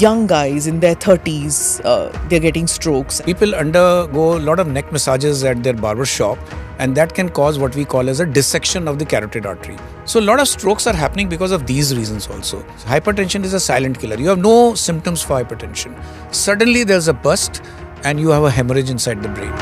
young guys in their 30s, they're getting strokes. People undergo a lot of neck massages at their barber shop, and that can cause what we call as a dissection of the carotid artery. So a lot of strokes are happening because of these reasons also. Hypertension is a silent killer. You have no symptoms for hypertension. Suddenly there's a burst and you have a hemorrhage inside the brain.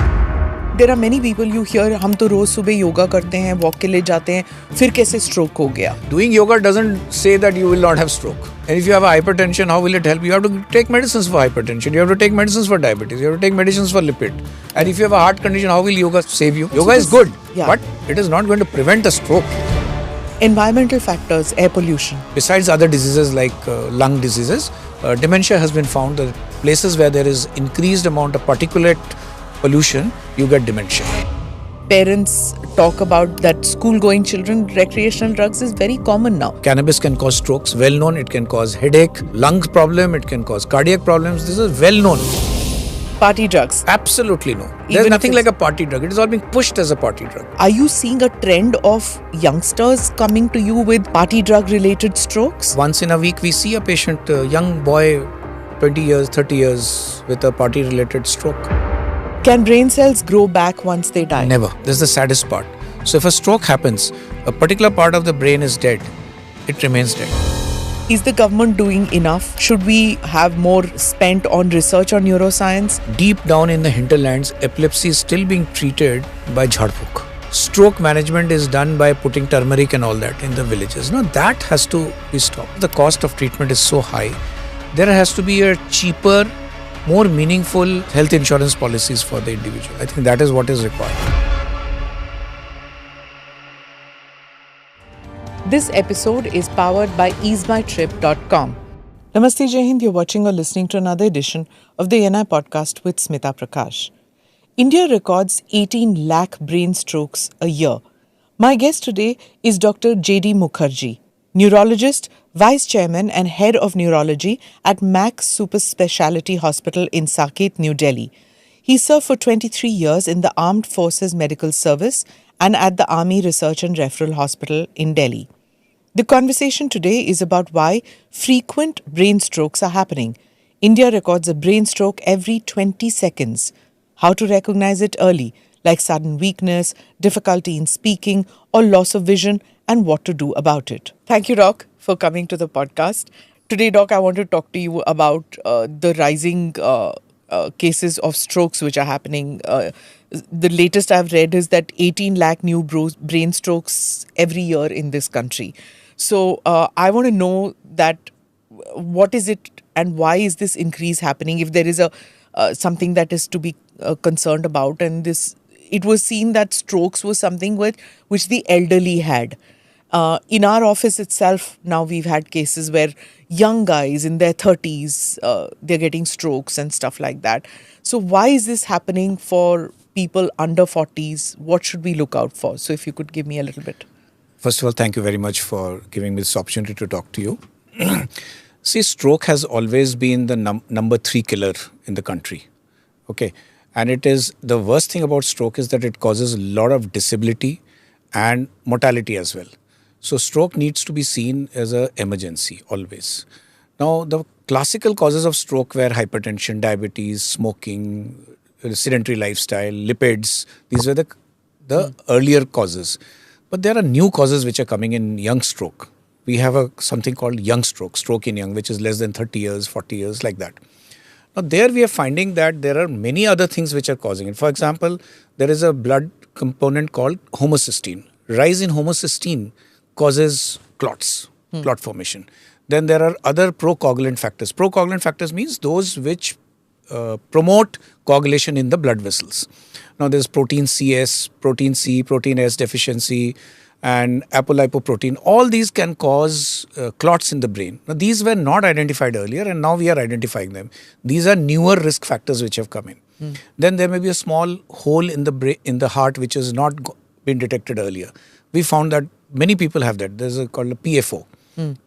There are many people you hear, हम तो रोज सुबह योगा करते हैं, walk के लिए जाते हैं, फिर कैसे स्ट्रोक हो गया? Doing yoga doesn't say that you will not have stroke. And if you have a hypertension, how will it help? You have to take medicines for hypertension. You have to take medicines for diabetes. You have to take medicines for lipid. And if you have a heart condition, how will yoga save you? Yoga is good, but it is not going to prevent a stroke. Environmental factors, air pollution. Besides other diseases like lung diseases, dementia has been found that places where there is increased amount of particulate pollution, you get dementia. Parents talk about that school-going children, recreational drugs is very common now. Cannabis can cause strokes, well known. It can cause headache, lungs problem, it can cause cardiac problems. This is well known. Party drugs? Absolutely no. There's nothing like a party drug. It is all being pushed as a party drug. Are you seeing a trend of youngsters coming to you with party drug related strokes? Once in a week we see a patient, a young boy, 20 years, 30 years with a party related stroke. Can brain cells grow back once they die? Never. This is the saddest part. So if a stroke happens, a particular part of the brain is dead, it remains dead. Is the government doing enough? Should we have more spent on research on neuroscience? Deep down in the hinterlands, epilepsy is still being treated by jhadpuk. Stroke management is done by putting turmeric and all that in the villages. No, that has to be stopped. The cost of treatment is so high. There has to be a cheaper, more meaningful health insurance policies for the individual. I think that is what is required. This episode is powered by easemytrip.com. Namaste Jai Hind, you're watching or listening to another edition of the NI podcast with Smita Prakash. India records 18 lakh brain strokes a year. My guest today is Dr. J.D. Mukherjee, neurologist, Vice Chairman and Head of Neurology at Max Super Speciality Hospital in Saket, New Delhi. He served for 23 years in the Armed Forces Medical Service and at the Army Research and Referral Hospital in Delhi. The conversation today is about why frequent brain strokes are happening. India records a brain stroke every 20 seconds. How to recognize it early, like sudden weakness, difficulty in speaking, or loss of vision, and what to do about it. Thank you, Doc, for coming to the podcast. Today, Doc, I want to talk to you about the rising cases of strokes which are happening. The latest I've read is that 18 lakh new brain strokes every year in this country. So I want to know that what is it and why is this increase happening? If there is something that is to be concerned about, and it was seen that strokes was something which the elderly had. In our office itself, now we've had cases where young guys in their 30s, they're getting strokes and stuff like that. So why is this happening for people under 40s? What should we look out for? So if you could give me a little bit. First of all, thank you very much for giving me this opportunity to talk to you. See, stroke has always been the number 3 killer in the country. Okay. And it is the worst thing about stroke is that it causes a lot of disability and mortality as well. So stroke needs to be seen as an emergency always. Now, the classical causes of stroke were hypertension, diabetes, smoking, sedentary lifestyle, lipids. These were the earlier causes. But there are new causes which are coming in young stroke. We have something called young stroke in young, which is less than 30 years, 40 years, like that. Now, there we are finding that there are many other things which are causing it. For example, there is a blood component called homocysteine. Rise in homocysteine causes clots, clot formation. Then there are other procoagulant factors. Procoagulant factors means those which promote coagulation in the blood vessels. Now, there's protein CS, protein C, protein S deficiency, and apolipoprotein. All these can cause clots in the brain. Now, these were not identified earlier, and now we are identifying them. These are newer risk factors which have come in. Then there may be a small hole in the heart which has not been detected earlier. We found that many people have that. There's called a PFO,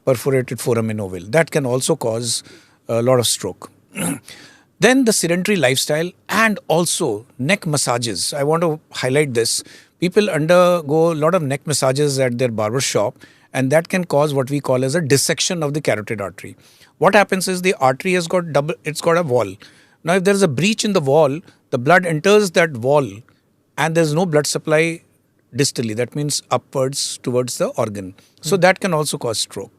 perforated foramen ovale. That can also cause a lot of stroke. Then the sedentary lifestyle and also neck massages. I want to highlight this. People undergo a lot of neck massages at their barber shop, and that can cause what we call as a dissection of the carotid artery. What happens is the artery has got it's got a wall. Now if there is a breach in the wall, the blood enters that wall and there's no blood supply distally. That means upwards towards the organ. So that can also cause stroke.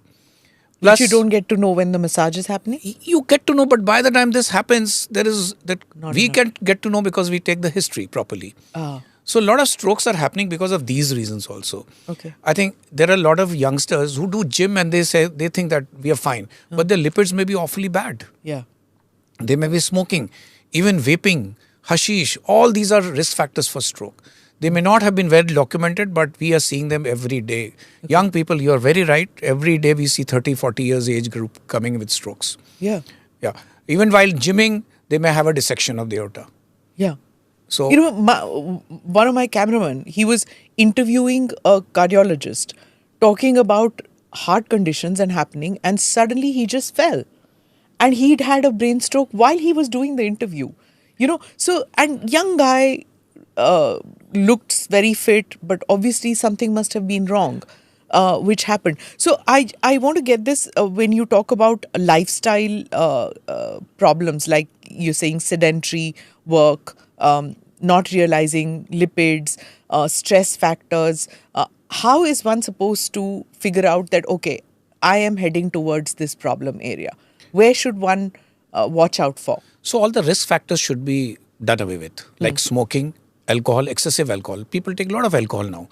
Plus, you don't get to know when the massage is happening? You get to know, but by the time this happens, there is that Not we enough. can get to know because we take the history properly. Ah, So a lot of strokes are happening because of these reasons also. okay. I think there are a lot of youngsters who do gym and they think that we are fine, but their lipids may be awfully bad. Yeah. They may be smoking, even vaping, hashish. All these are risk factors for stroke. They may not have been well documented, but we are seeing them every day. Young people, you are very right. Every day we see 30, 40 years age group coming with strokes. Yeah. Yeah. Even while gymming, they may have a dissection of the aorta. Yeah. So, You know, one of my cameramen, he was interviewing a cardiologist talking about heart conditions and happening, and suddenly he just fell. And he'd had a brain stroke while he was doing the interview. You know, so, and young guy looked very fit, but obviously something must have been wrong. Which happened. So I want to get this when you talk about lifestyle problems, like you're saying sedentary work, not realizing lipids, stress factors. How is one supposed to figure out that, okay, I am heading towards this problem area? Where should one watch out for? So all the risk factors should be done away with, like smoking, alcohol, excessive alcohol. People take a lot of alcohol now.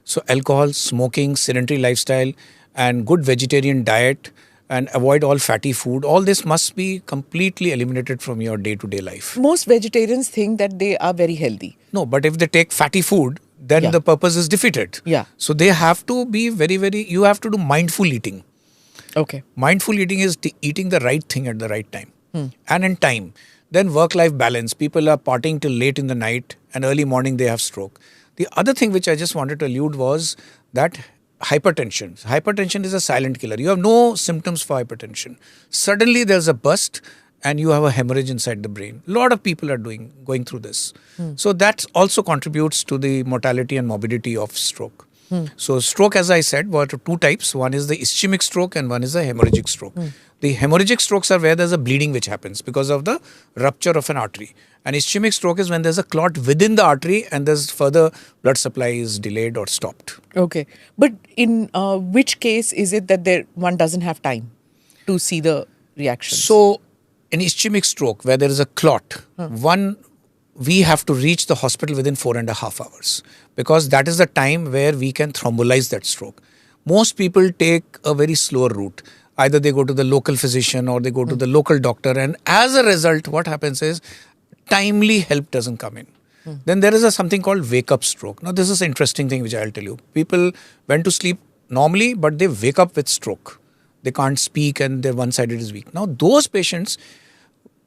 So alcohol, smoking, sedentary lifestyle, and good vegetarian diet, and avoid all fatty food. All this must be completely eliminated from your day-to-day life. Most vegetarians think that they are very healthy. No, but if they take fatty food, then Yeah. the purpose is defeated. Yeah. So they have to be you have to do mindful eating. Okay. Mindful eating is eating the right thing at the right time and in time. Then work-life balance. People are partying till late in the night and early morning they have stroke. The other thing which I just wanted to allude was that hypertension. Hypertension is a silent killer. You have no symptoms for hypertension. Suddenly there's a burst and you have a hemorrhage inside the brain. A lot of people are going through this. So that also contributes to the mortality and morbidity of stroke. So stroke, as I said, were two types. One is the ischemic stroke and one is the hemorrhagic stroke. The hemorrhagic strokes are where there's a bleeding which happens because of the rupture of an artery. And ischemic stroke is when there's a clot within the artery and there's further blood supply is delayed or stopped. Okay. But in which case is it that one doesn't have time to see the reactions? So in ischemic stroke, where there is a clot, we have to reach the hospital within 4.5 hours because that is the time where we can thrombolize that stroke. Most people take a very slower route. Either they go to the local physician or they go to the local doctor, and as a result, what happens is timely help doesn't come in. Then there is something called wake-up stroke. Now this is an interesting thing which I'll tell you. People went to sleep normally, but they wake up with stroke. They can't speak and their one sided is weak. Now those patients,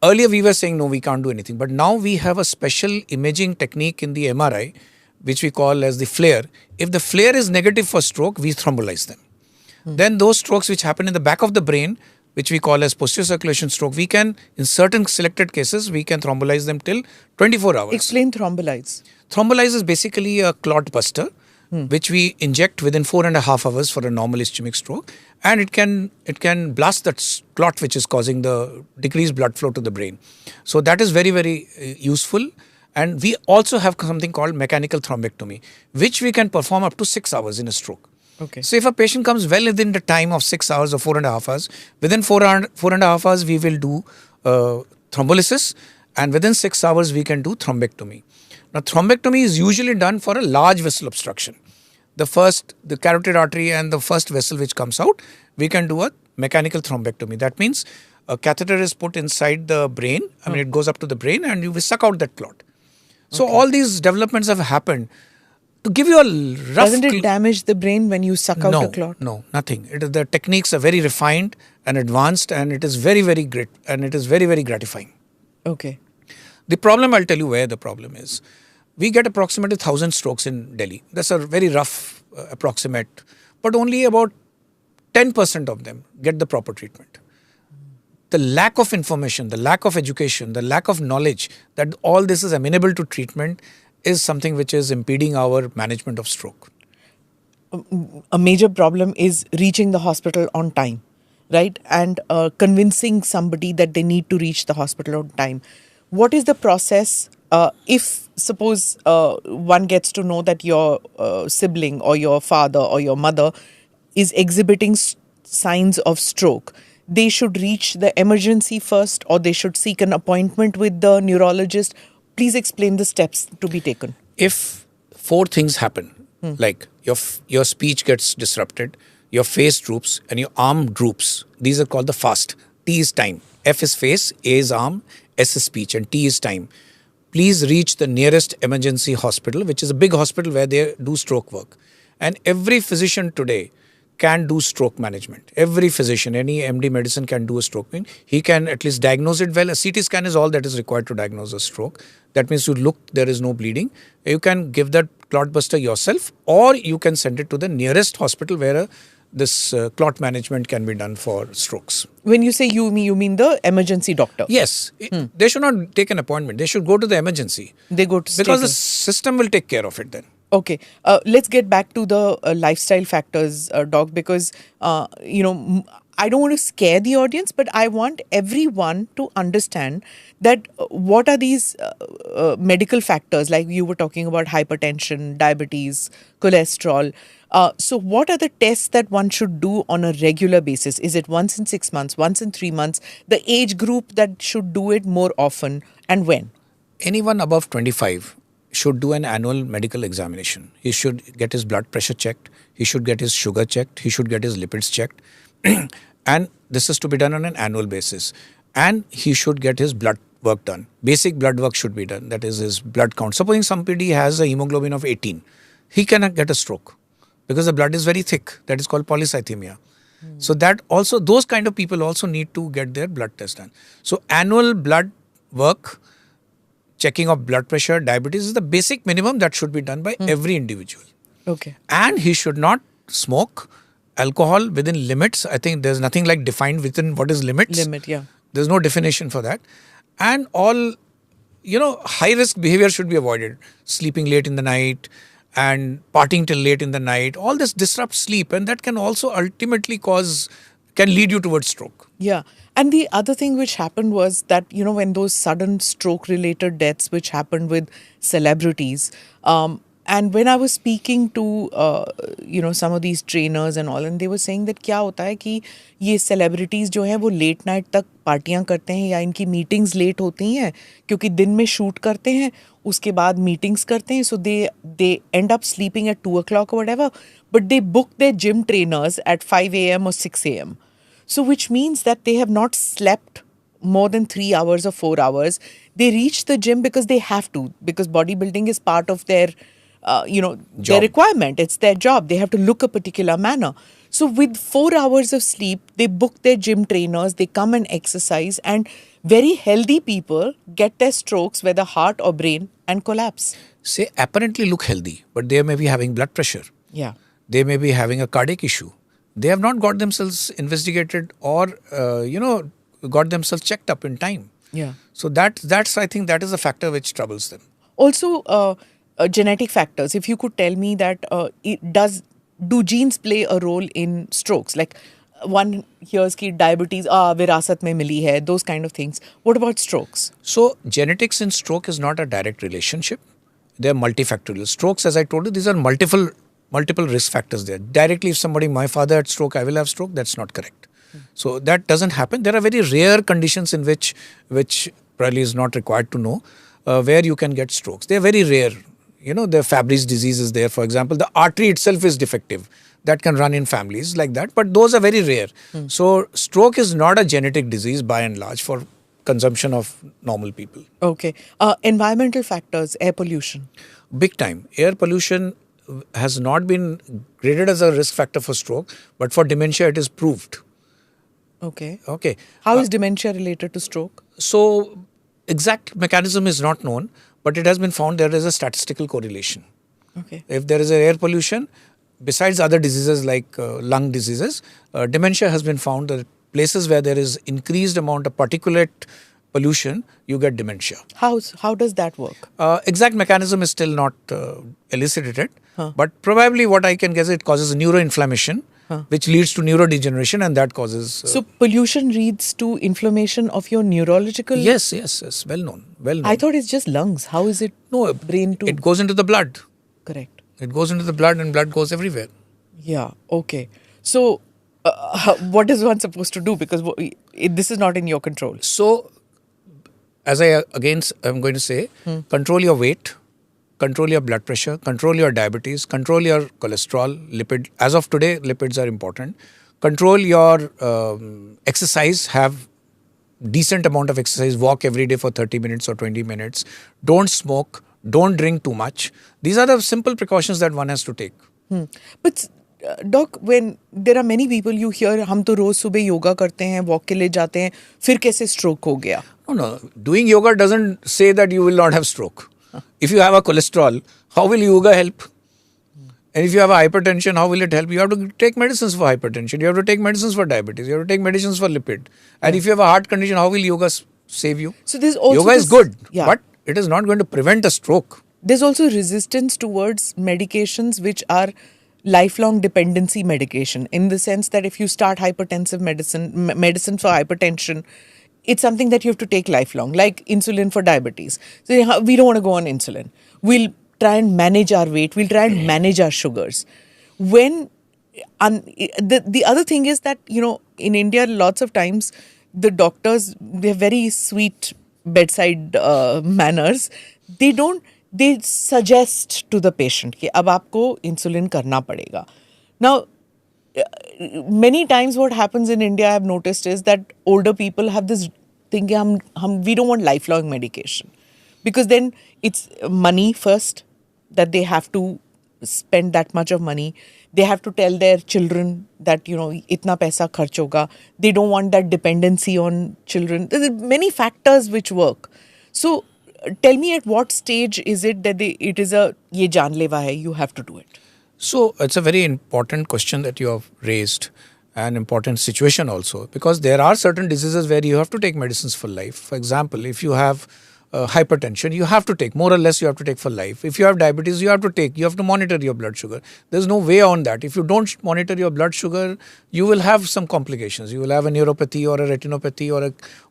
earlier we were saying no, we can't do anything, but now we have a special imaging technique in the MRI which we call as the flare. If the flare is negative for stroke, we thrombolize them. Then those strokes which happen in the back of the brain, which we call as posterior circulation stroke, we can, in certain selected cases, we can thrombolize them till 24 hours. Explain thrombolize. Thrombolize is basically a clot buster, which we inject within 4.5 hours for a normal ischemic stroke, and it can blast that clot which is causing the decreased blood flow to the brain. So that is very, very useful. And we also have something called mechanical thrombectomy, which we can perform up to 6 hours in a stroke. Okay. So if a patient comes well within the time of 6 hours or 4.5 hours, within 4.5 hours we will do thrombolysis, and within 6 hours we can do thrombectomy. Now thrombectomy is usually done for a large vessel obstruction. The carotid artery and the first vessel which comes out, we can do a mechanical thrombectomy. That means a catheter is put inside the brain. I mean, it goes up to the brain and you will suck out that clot. So all these developments have happened. To give you a rough... Doesn't it damage the brain when you suck out a clot? No, nothing. The techniques are very refined and advanced, and it is very, very great, and it is very, very gratifying. Okay. The problem, I'll tell you where the problem is. We get approximately 1,000 strokes in Delhi. That's a very rough approximate, but only about 10% of them get the proper treatment. The lack of information, the lack of education, the lack of knowledge that all this is amenable to treatment is something which is impeding our management of stroke. a major problem is reaching the hospital on time, right? And convincing somebody that they need to reach the hospital on time. What is the process if, suppose, one gets to know that your sibling or your father or your mother is exhibiting signs of stroke? They should reach the emergency first, or they should seek an appointment with the neurologist. Please explain the steps to be taken. If four things happen, like your speech gets disrupted, your face droops, and your arm droops, these are called the FAST. T is time, F is face, A is arm, S is speech, and T is time. Please reach the nearest emergency hospital, which is a big hospital where they do stroke work. And every physician today can do stroke management. Every physician, any MD medicine can do a stroke. He can at least diagnose it well. A CT scan is all that is required to diagnose a stroke. That means you look, there is no bleeding. You can give that clot buster yourself, or you can send it to the nearest hospital where this clot management can be done for strokes. When you say you mean the emergency doctor? Yes. They should not take an appointment. They should go to the emergency. They go to because the system will take care of it then. Okay, let's get back to the lifestyle factors, Doc, because, I don't want to scare the audience, but I want everyone to understand that what are these medical factors, like you were talking about hypertension, diabetes, cholesterol. So what are the tests that one should do on a regular basis? Is it once in 6 months, once in 3 months? The age group that should do it more often, and when? Anyone above 25 should do an annual medical examination. He should get his blood pressure checked. He should get his sugar checked. He should get his lipids checked. And this is to be done on an annual basis. And he should get his blood work done. Basic blood work should be done. That is his blood count. Supposing somebody has a hemoglobin of 18, he cannot get a stroke because the blood is very thick. That is called polycythemia. So that also, those kind of people also need to get their blood test done. So annual blood work, checking of blood pressure, diabetes is the basic minimum that should be done by every individual. Okay. And he should not smoke alcohol within limits. I think there's nothing like defined within what is limits. Limit, yeah. There's no definition for that. And all, high risk behavior should be avoided. Sleeping late in the night and partying till late in the night. All this disrupts sleep, and that can also ultimately can lead you towards stroke. Yeah. And the other thing which happened was that, when those sudden stroke related deaths which happened with celebrities, and when I was speaking to, some of these trainers and all, and they were saying that क्या होता है कि ये celebrities जो हैं वो late night तक पार्टियां करते हैं या इनकी meetings late होती हैं क्योंकि दिन में shoot करते हैं, उसके बाद meetings करते हैं, so they end up sleeping at 2 o'clock or whatever, but they book their gym trainers at 5 a.m. or 6 a.m. So which means that they have not slept more than 3 hours or 4 hours. They reach the gym because they have to, because bodybuilding is part of their, their requirement. It's their job. They have to look a particular manner. So with 4 hours of sleep, they book their gym trainers, they come and exercise, and very healthy people get their strokes, whether heart or brain, and collapse. Say apparently look healthy, but they may be having blood pressure. Yeah. They may be having a cardiac issue. They have not got themselves investigated or, got themselves checked up in time. Yeah. So that's I think that is a factor which troubles them. Also, genetic factors. If you could tell me that do genes play a role in strokes? Like one hears ki diabetes, virasat mein mili hai, those kind of things. What about strokes? So genetics in stroke is not a direct relationship. They are multifactorial. Strokes, as I told you, these are multiple risk factors there. Directly, if my father had stroke, I will have stroke. That's not correct. So that doesn't happen. There are very rare conditions in which probably is not required to know where you can get strokes. They are very rare. The Fabry's disease is there, for example. The artery itself is defective. That can run in families like that. But those are very rare. So stroke is not a genetic disease by and large for consumption of normal people. Okay. Environmental factors, air pollution. Big time. Air pollution has not been graded as a risk factor for stroke, but for dementia it is proved. Okay. Okay. How is dementia related to stroke? So, exact mechanism is not known, but it has been found there is a statistical correlation. Okay. If there is air pollution, besides other diseases like lung diseases, dementia has been found that places where there is increased amount of particulate pollution, you get dementia. How does that work? Exact mechanism is still not elucidated, but probably what I can guess, it causes neuroinflammation, which leads to neurodegeneration, and that causes. So pollution leads to inflammation of your neurological. Yes, well known. I thought it's just lungs. How is it? No, brain too. It goes into the blood. Correct. It goes into the blood, and blood goes everywhere. Yeah. Okay. So, what is one supposed to do? Because this is not in your control. So, as I'm going to say, control your weight, control your blood pressure, control your diabetes, control your cholesterol, lipid. As of today, lipids are important. Control your exercise. Have decent amount of exercise. Walk every day for 30 minutes or 20 minutes. Don't smoke. Don't drink too much. These are the simple precautions that one has to take. But Doc, when there are many people you hear, हम तो रोज सुबह योगा करते हैं, walk के लिए जाते हैं, फिर कैसे stroke हो गया? No. Doing yoga doesn't say that you will not have stroke. If you have a cholesterol, how will yoga help? And if you have a hypertension, how will it help? You have to take medicines for hypertension. You have to take medicines for diabetes. You have to take medicines for lipid. And if you have a heart condition, how will yoga save you? So there's also yoga is good, but it is not going to prevent a stroke. There's also resistance towards medications which are lifelong dependency medication, in the sense that if you start hypertensive medicine for hypertension, it's something that you have to take lifelong, like insulin for diabetes. So we don't want to go on insulin. We'll try and manage our weight. We'll try and manage our sugars. The other thing is that, in India, lots of times the doctors, they have very sweet bedside manners. They suggest to the patient कि अब आपको insulin करना पड़ेगा. Now, many times what happens in India, I've noticed, is that older people have this thing, we don't want lifelong medication. Because then it's money first, that they have to spend that much of money. They have to tell their children that, itna paisa kharch hoga. They don't want that dependency on children. There are many factors which work. So, tell me, at what stage is it that it is ye janleva hai, you have to do it? So it's a very important question that you have raised, an important situation also, because there are certain diseases where you have to take medicines for life. For example, if you have hypertension, you have to take, more or less you have to take for life. If you have diabetes, you have to monitor your blood sugar. There's no way on that. If you don't monitor your blood sugar, you will have some complications. You will have a neuropathy or a retinopathy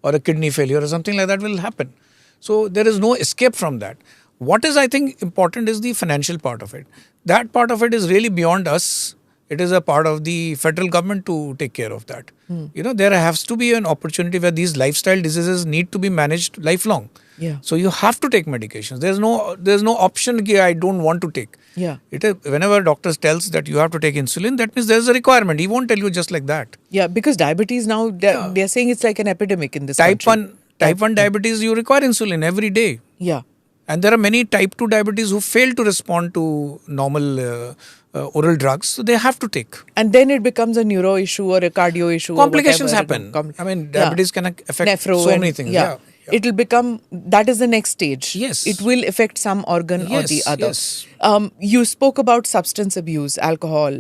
or a kidney failure or something like that will happen. So there is no escape from that. What is, I think, important is the financial part of it. That part of it is really beyond us. It is a part of the federal government to take care of that. There has to be an opportunity where these lifestyle diseases need to be managed lifelong. Yeah. So you have to take medications. There's no option that I don't want to take. Yeah. Whenever doctor tells that you have to take insulin, that means there's a requirement. He won't tell you just like that. Yeah, because diabetes now, they're saying it's like an epidemic in this country. Type 1 diabetes, you require insulin every day. Yeah. And there are many type 2 diabetes who fail to respond to normal oral drugs, so they have to take. And then it becomes a neuro issue or a cardio issue. Complications happen. Diabetes can affect so many things. Yeah. It'll become, that is the next stage. Yes. It will affect some organ or the other. Yes. You spoke about substance abuse, alcohol,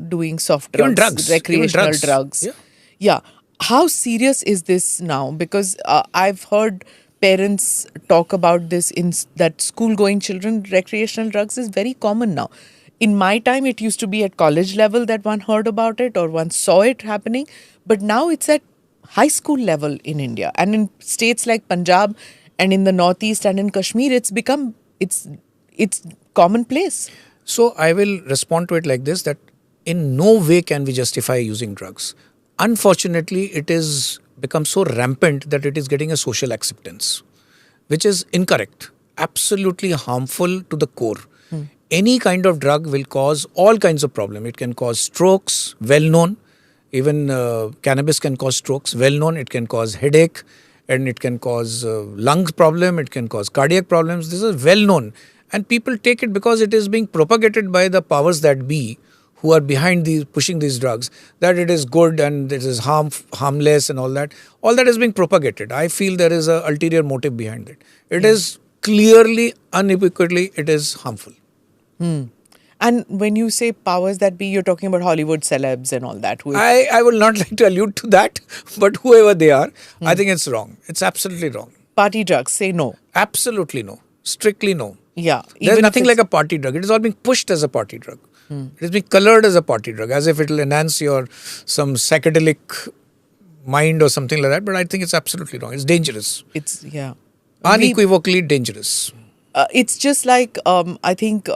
doing soft drugs, even drugs, recreational drugs. Yeah. How serious is this now? Because I've heard parents talk about this, that school-going children, recreational drugs is very common now. In my time, it used to be at college level that one heard about it or one saw it happening. But now it's at high school level in India. And in states like Punjab and in the Northeast and in Kashmir, it's commonplace. So I will respond to it like this, that in no way can we justify using drugs. Unfortunately, it is become so rampant that it is getting a social acceptance, which is incorrect, absolutely harmful to the core. Any kind of drug will cause all kinds of problems. It can cause strokes, well known. Even cannabis can cause strokes, well known. It can cause headache, and it can cause lung problem. It can cause cardiac problems. This is well known. And people take it because it is being propagated by the powers that be, who are behind pushing these drugs, that it is good and it is harmless and all that. All that is being propagated. I feel there is an ulterior motive behind it. It is clearly, unequivocally, it is harmful. And when you say powers that be, you're talking about Hollywood celebs and all that. I will not like to allude to that, but whoever they are, I think it's wrong. It's absolutely wrong. Party drugs, say no. Absolutely no. Strictly no. Yeah. There's even if nothing it's- like a party drug. It is all being pushed as a party drug. It is being colored as a party drug, as if it will enhance your some psychedelic mind or something like that. But I think it's absolutely wrong. It's dangerous. It's, yeah. Unequivocally dangerous. It's just like, I think,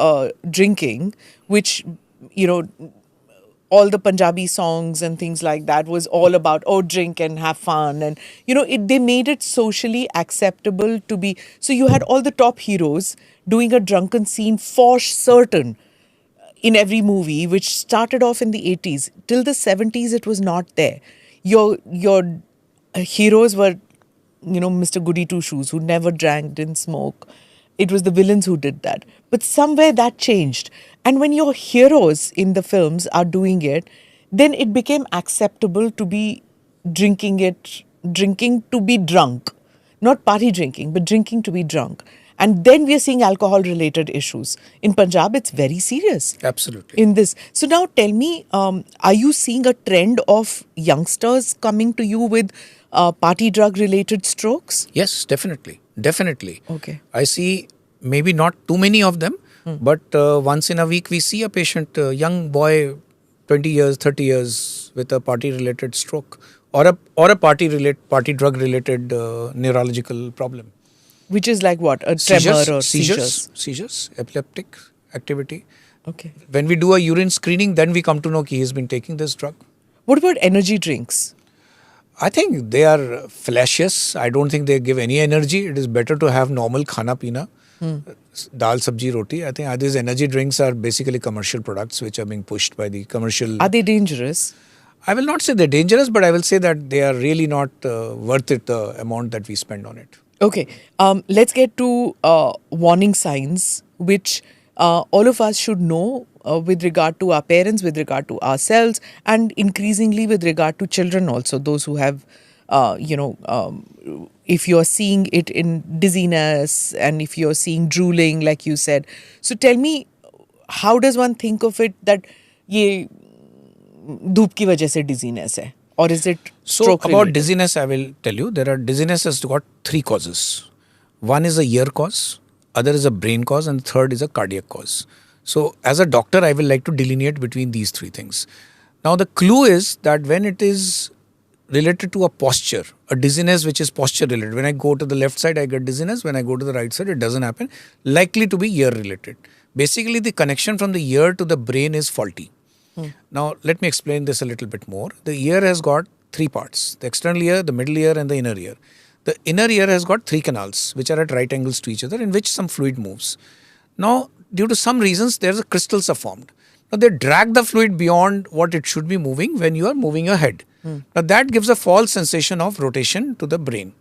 drinking, which, you know, all the Punjabi songs and things like that was all about, oh, drink and have fun. And, you know, they made it socially acceptable to be. So you had all the top heroes doing a drunken scene for certain in every movie, which started off in the 80s. Till the 70s, it was not there. Your heroes were, you know, Mr. Goody Two Shoes, who never drank, didn't smoke. It was the villains who did that. But somewhere that changed. And when your heroes in the films are doing it, then it became acceptable to be drinking to be drunk. Not party drinking, but drinking to be drunk. And then we are seeing alcohol related issues. In Punjab, it's very serious. Absolutely. In this. So now tell me, are you seeing a trend of youngsters coming to you with party drug related strokes? Yes, definitely. Definitely. Okay. I see maybe not too many of them, but once in a week we see a patient, a young boy, 20 years, 30 years with a party-related stroke or a party drug-related neurological problem. Which is like what? A tremor or Seizures, epileptic activity. Okay. When we do a urine screening, then we come to know he has been taking this drug. What about energy drinks? I think they are flashious. I don't think they give any energy. It is better to have normal khana pina, dal, sabji, roti. I think these energy drinks are basically commercial products which are being pushed by the commercial. Are they dangerous? I will not say they're dangerous, but I will say that they are really not worth it, the amount that we spend on it. Okay. Let's get to warning signs, which all of us should know with regard to our parents, with regard to ourselves, and increasingly with regard to children also, those who have, if you're seeing it in dizziness and if you're seeing drooling, like you said. So tell me, how does one think of it that ये धूप की वजह से dizziness है? Or is it So stroke about related? dizziness, I will tell you, dizziness has got 3 causes. One is a ear cause, other is a brain cause, and third is a cardiac cause. So as a doctor, I will like to delineate between these 3 things. Now the clue is that when it is related to a posture, a dizziness which is posture related. When I go to the left side, I get dizziness. When I go to the right side, it doesn't happen. Likely to be ear related. Basically, the connection from the ear to the brain is faulty. Now, let me explain this a little bit more. The ear has got 3 parts: the external ear, the middle ear, and the inner ear. The inner ear has got 3 canals, which are at right angles to each other, in which some fluid moves. Now, due to some reasons, crystals are formed. Now, they drag the fluid beyond what it should be moving when you are moving your head. Now, that gives a false sensation of rotation to the brain.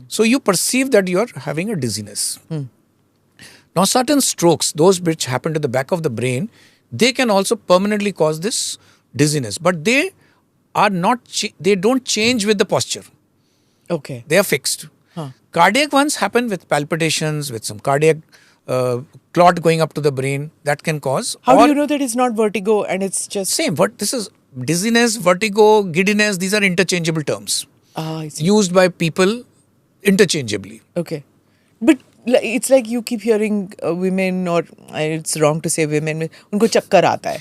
So, you perceive that you are having a dizziness. Now, certain strokes, those which happen to the back of the brain, they can also permanently cause this dizziness. But they are not, they don't change with the posture. Okay. They are fixed. Cardiac ones happen with palpitations, with some cardiac clot going up to the brain. That can cause. How do you know that it's not vertigo and it's just... Same. But this is dizziness, vertigo, giddiness. These are interchangeable terms. I see. Used by people interchangeably. Okay. But it's like you keep hearing women, or it's wrong to say women, में उनको चक्कर आता है.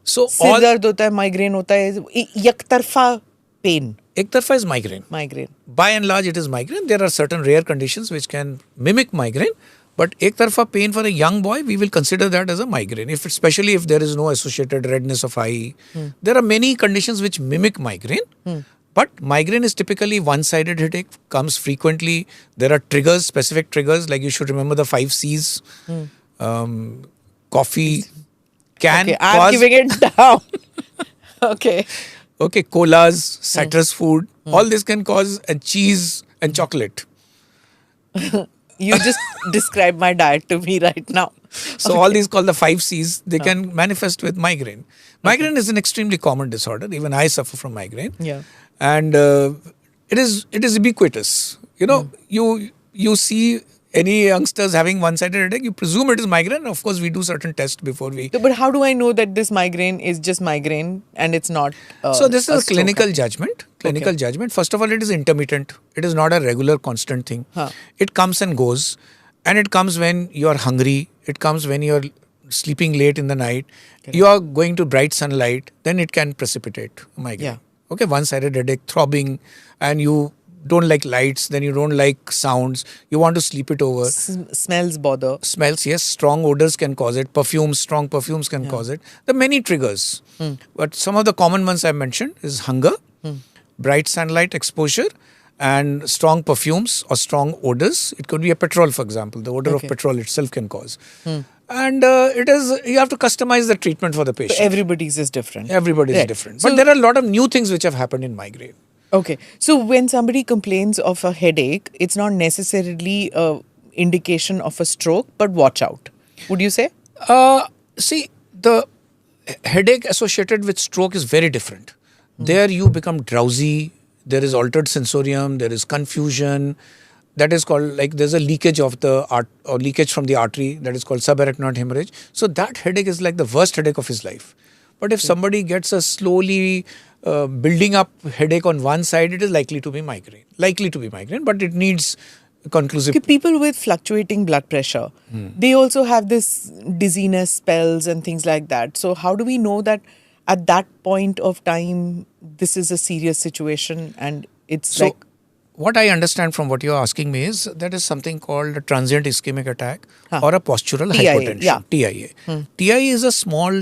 So सिर दर्द होता है, migraine होता है, एक pain. एक तरफा is migraine. Migraine. By and large, it is migraine. There are certain rare conditions which can mimic migraine. But ek tarfa pain for a young boy, we will consider that as a migraine. Especially if there is no associated redness of eye. There are many conditions which mimic migraine. But migraine is typically one-sided headache, comes frequently. There are triggers, specific triggers, like you should remember the 5 C's. Coffee can Okay, cause... I'm giving it down. Okay. Okay, colas, citrus food, all this can cause a cheese and chocolate. You just described my diet to me right now. So all these called the 5 C's, they can manifest with migraine. Migraine is an extremely common disorder. Even I suffer from migraine. Yeah. And it is ubiquitous. You know, you see any youngsters having one-sided headache, you presume it is migraine. Of course, we do certain tests before we. So, but how do I know that this migraine is just migraine and it's not? So this is a stroke clinical happening? judgment. Clinical Okay. judgment. First of all, it is intermittent. It is not a regular, constant thing. Huh. It comes and goes, and it comes when you are hungry. It comes when you are sleeping late in the night. You are going to bright sunlight. Then it can precipitate migraine. Yeah. Okay, one-sided headache, throbbing, and you don't like lights. Then you don't like sounds. You want to sleep it over. Smells bother. Smells, yes, strong odors can cause it. Perfumes, strong perfumes can cause it. There are many triggers. But some of the common ones I mentioned is hunger, bright sunlight exposure, and strong perfumes or strong odors. It could be a petrol, for example. The odor Okay. of petrol itself can cause. And it is, you have to customize the treatment for the patient. Everybody's is different. Everybody is Right. different. So- But there are a lot of new things which have happened in migraine. Okay. So when somebody complains of a headache, it's not necessarily a indication of a stroke, but watch out. Would you say? See, the headache associated with stroke is very different. There you become drowsy, there is altered sensorium, there is confusion. That is called, like, there's a leakage of the or leakage from the artery, that is called subarachnoid hemorrhage. So that headache is like the worst headache of his life. But if somebody gets a slowly building up headache on one side, it is likely to be migraine. Likely to be migraine, but it needs conclusive. Okay, people with fluctuating blood pressure, they also have this dizziness spells and things like that. So how do we know that at that point of time, this is a serious situation and it's So, like... what I understand from what you're asking me is that is something called a transient ischemic attack Huh. or a postural TIA, hypotension. yeah. TIA. TIA is a small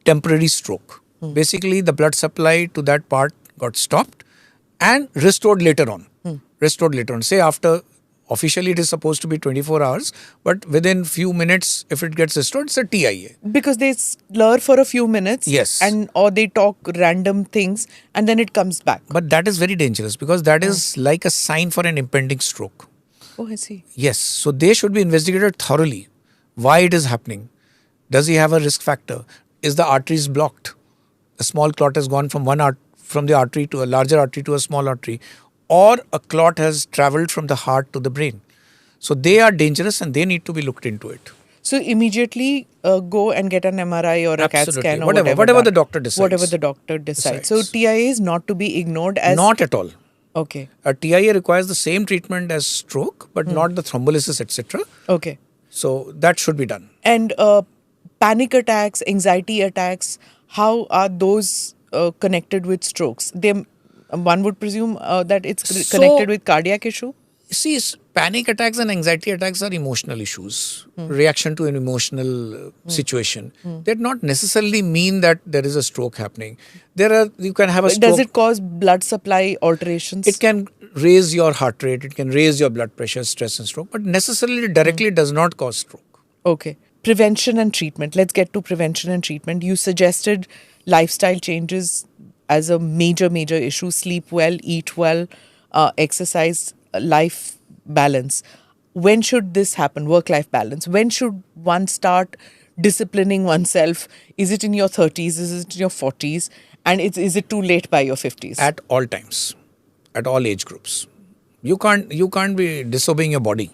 temporary stroke. Basically, the blood supply to that part got stopped and restored later on. Restored later on. Say after, officially it is supposed to be 24 hours, but within few minutes, if it gets restored, it's a TIA. Because they slur for a few minutes, Yes. and or they talk random things and then it comes back. But that is very dangerous because that is like a sign for an impending stroke. Oh, I see. Yes, so they should be investigated thoroughly. Why it is happening? Does he have a risk factor? Is the arteries blocked? A small clot has gone from from the artery to a larger artery to a small artery, or a clot has traveled from the heart to the brain. So they are dangerous and they need to be looked into it. So immediately go and get an MRI or a CAT Absolutely. scan or Whatever the doctor decides. Whatever the doctor decides. So Decides. TIA is not to be ignored as... Not at all. Okay. A TIA requires the same treatment as stroke, but not the thrombolysis, etc. Okay. So that should be done. And panic attacks, anxiety attacks, how are those connected with strokes? One would presume that it's connected with cardiac issue? See, panic attacks and anxiety attacks are emotional issues, reaction to an emotional situation. They do not necessarily mean that there is a stroke happening. You can have a stroke. Does it cause blood supply alterations? It can raise your heart rate, it can raise your blood pressure, stress and stroke, but necessarily directly does not cause stroke. Okay. Prevention and treatment. Let's get to prevention and treatment. You suggested lifestyle changes as a major issue. Sleep well, eat well, exercise, life balance. When should this happen? Work-life balance. When should one start disciplining oneself? Is it in your 30s? Is it in your 40s? And is it too late by your 50s? At all times, at all age groups. You can't be disobeying your body.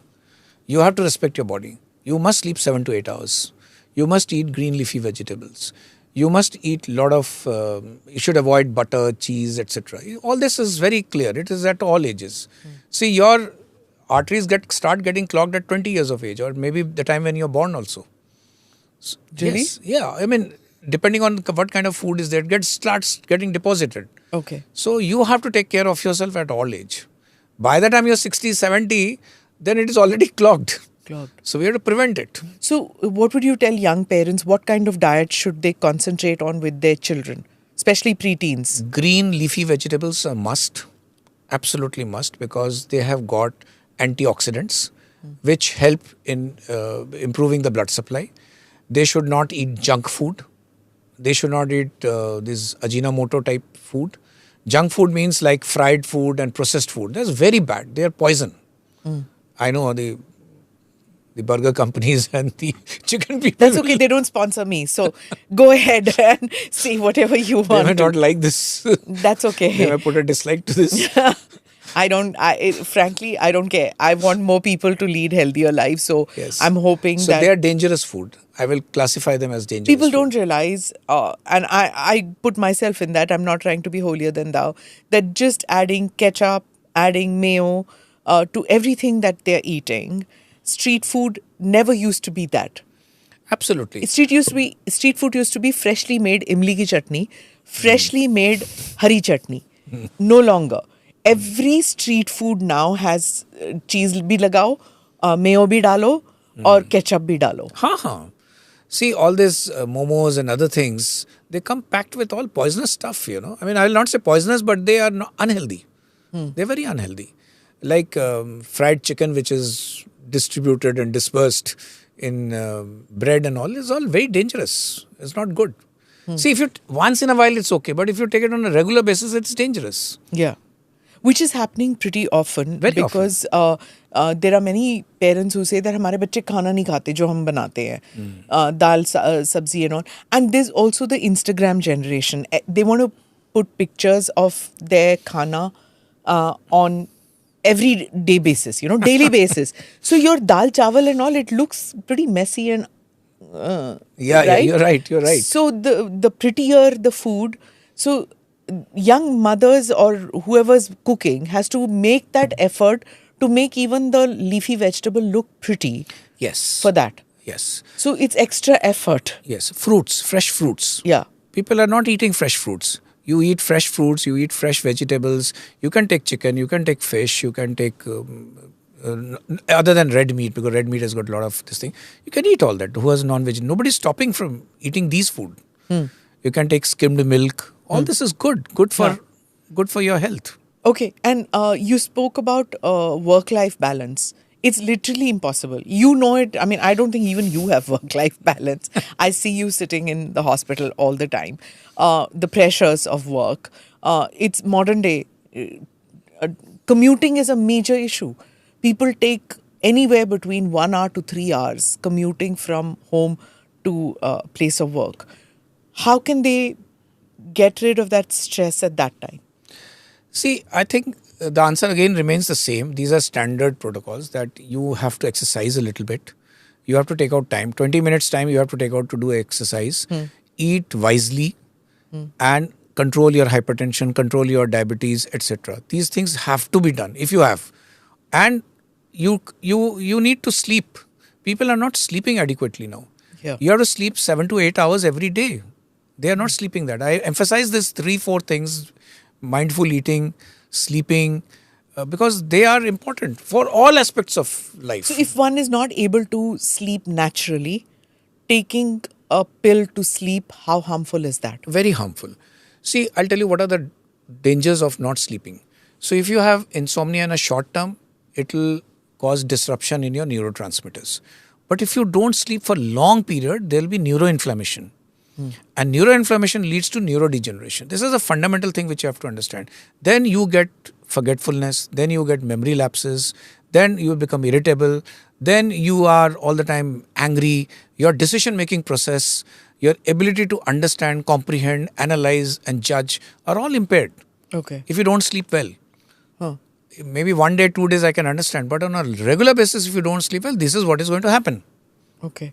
You have to respect your body. You must sleep 7 to 8 hours. You must eat green leafy vegetables. You must eat a lot of, you should avoid butter, cheese, etc. All this is very clear. It is at all ages. See, your arteries start getting clogged at 20 years of age, or maybe the time when you're born also. Really? Yes. Yeah. I mean, depending on what kind of food is there, it starts getting deposited. Okay. So you have to take care of yourself at all age. By the time you're 60, 70, then it is already clogged. So we have to prevent it. So what would you tell young parents? What kind of diet should they concentrate on with their children, especially preteens? Green leafy vegetables are must, absolutely must, because they have got antioxidants which help in improving the blood supply. They should not eat junk food. They should not eat this Ajinomoto type food. Junk food means like fried food and processed food. That's very bad. They are poison. I know the burger companies and the chicken people. That's okay. They don't sponsor me. So go ahead and say whatever you They want. may not like this. That's okay. They may put a dislike to this. Frankly, I don't care. I want more people to lead healthier lives. So Yes. I'm hoping So that they are dangerous food. I will classify them as dangerous people food. don't realize, and I put myself in that. I'm not trying to be holier than thou. That just adding ketchup, adding mayo to everything that they're eating, street food never used to be that. Absolutely. Street food used to be freshly made imli ki chutney, freshly made hari chutney. No longer. Every street food now has cheese bhi lagao, mayo bhi dalo, or ketchup bhi dalo. Ha. See, all these momos and other things, they come packed with all poisonous stuff, I mean, I will not say poisonous, but they are not unhealthy. They're very unhealthy. Like fried chicken, which is distributed and dispersed in bread and all, is all very dangerous. It's not good. See, if you once in a while, it's okay. But if you take it on a regular basis, it's dangerous. Yeah. Which is happening pretty often Very because there are many parents who say that हमारे बच्चे खाना नहीं खाते जो हम बनाते हैं दाल sabzi and all, and there's also the Instagram generation. They want to put pictures of their khana on every day basis, daily basis. So your dal chawal and all, it looks pretty messy and Yeah, right? you're right. You're right. So the prettier the food, so young mothers or whoever's cooking has to make that effort to make even the leafy vegetable look pretty Yes. for that. Yes. So it's extra effort. Yes. Fruits, fresh fruits. Yeah. People are not eating fresh fruits. You eat fresh fruits, you eat fresh vegetables. You can take chicken, you can take fish, you can take, other than red meat, because red meat has got a lot of this thing. You can eat all that. Who has non-veg? Nobody's stopping from eating these food. You can take skimmed milk. All this is good. Good for your health. Okay. And you spoke about work-life balance. It's literally impossible. You know it. I mean, I don't think even you have work-life balance. I see you sitting in the hospital all the time. The pressures of work. It's modern day. Commuting is a major issue. People take anywhere between 1 hour to 3 hours commuting from home to place of work. How can they get rid of that stress at that time? See, I think the answer again remains the same. These are standard protocols that you have to exercise a little bit. You have to take out time. 20 minutes time you have to take out to do exercise. Eat wisely and control your hypertension, control your diabetes, etc. These things have to be done if you have. And you need to sleep. People are not sleeping adequately now. Yeah. You have to sleep 7 to 8 hours every day. They are not sleeping that. I emphasize this 3-4 things: mindful eating, sleeping, because they are important for all aspects of life. So if one is not able to sleep naturally, taking a pill to sleep, how harmful is that? Very harmful. See, I'll tell you what are the dangers of not sleeping. So if you have insomnia in a short term, it will cause disruption in your neurotransmitters. But if you don't sleep for long period, there will be neuroinflammation. And neuroinflammation leads to neurodegeneration. This is a fundamental thing which you have to understand. Then you get forgetfulness, then you get memory lapses, then you become irritable, then you are all the time angry. Your decision-making process, your ability to understand, comprehend, analyze and judge are all impaired Okay. if you don't sleep well. Maybe 1 day, 2 days I can understand, but on a regular basis if you don't sleep well, this is what is going to happen. Okay.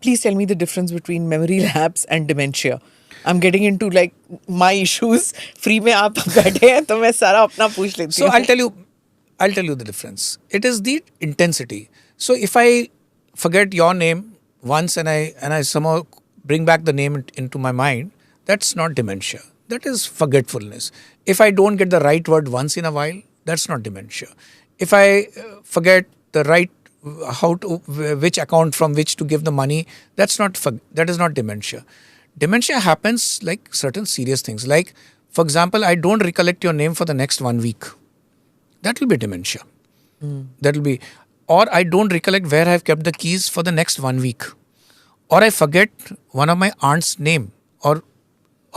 Please tell me the difference between memory lapse and dementia. I'm getting into like my issues. Free में आप बैठे हैं तो मैं सारा अपना पूछ लेती So हूँ. I'll tell you the difference. It is the intensity. So if I forget your name once and I somehow bring back the name into my mind, that's not dementia. That is forgetfulness. If I don't get the right word once in a while, that's not dementia. If I forget the right which account from which to give the money, that is not dementia. Dementia happens like certain serious things. Like, for example, I don't recollect your name for the next 1 week. That will be dementia. That will be, or I don't recollect where I've kept the keys for the next 1 week. Or I forget one of my aunt's name or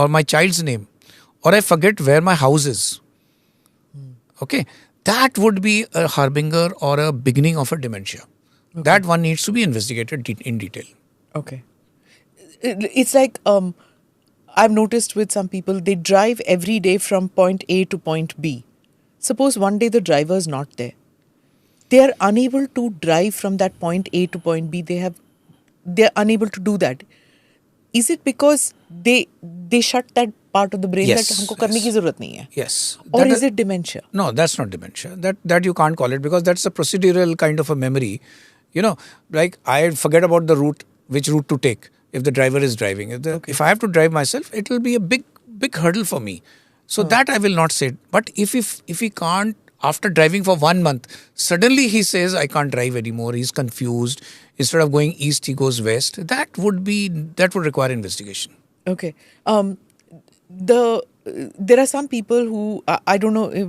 my child's name. Or I forget where my house is. Okay. That would be a harbinger or a beginning of a dementia. Okay. That one needs to be investigated in detail. Okay. It's like I've noticed with some people, they drive every day from point A to point B. suppose one day the driver is not there. They are unable to drive from that point A to point B. They're unable to do that. Is it because they shut that part of the brain Yes, that हमको करने की जरूरत नहीं है? Yes. Or That is it dementia? No, that's not dementia. That you can't call it, because that's a procedural kind of a memory. You know, like I forget about the route, which route to take if the driver is driving. If I have to drive myself, it will be a big hurdle for me. So that I will not say. But if he can't, after driving for 1 month, suddenly he says, I can't drive anymore, he's confused. Instead of going east, he goes west. That would require investigation. Okay. There are some people who I don't know if,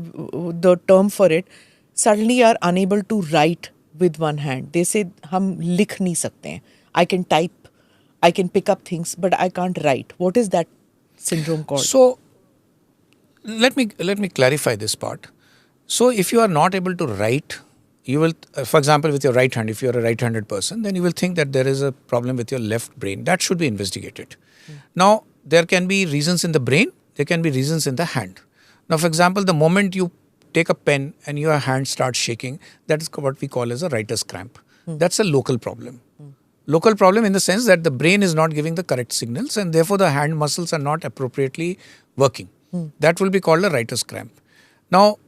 the term for it, suddenly are unable to write with one hand. They say हम लिख नहीं सकते हैं. I can type, I can pick up things, but I can't write. What is that syndrome called? So let me clarify this part. So if you are not able to write, you will, for example, with your right hand, if you are a right-handed person, then you will think that there is a problem with your left brain. That should be investigated. Now, there can be reasons in the brain, there can be reasons in the hand. Now, for example, the moment you take a pen and your hand starts shaking, that is what we call as a writer's cramp. That's a local problem. Local problem in the sense that the brain is not giving the correct signals, and therefore the hand muscles are not appropriately working. That will be called a writer's cramp. Now,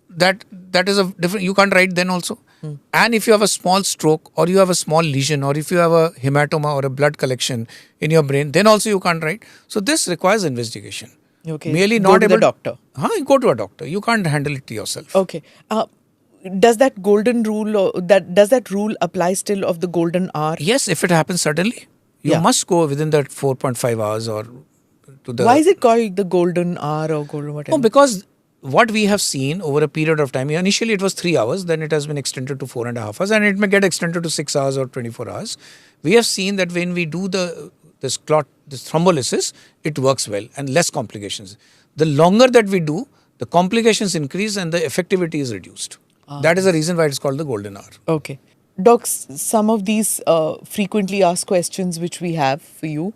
that is a different, you can't write then also. And if you have a small stroke, or you have a small lesion, or if you have a hematoma or a blood collection in your brain, then also you can't write. So this requires investigation. Okay. Merely Go not to able the doctor. Go to a doctor. You can't handle it yourself. Okay. Does that golden rule, or does that rule apply still of the golden hour? Yes, if it happens suddenly, you must go within that 4.5 hours or to the... Why is it called the golden hour or golden whatever? No, because what we have seen over a period of time, initially it was 3 hours, then it has been extended to 4.5 hours, and it may get extended to 6 hours or 24 hours. We have seen that when we do this thrombolysis, it works well and less complications. The longer that we do, the complications increase and the effectivity is reduced. That is the reason why it's called the golden hour. Okay. Docs, some of these frequently asked questions which we have for you,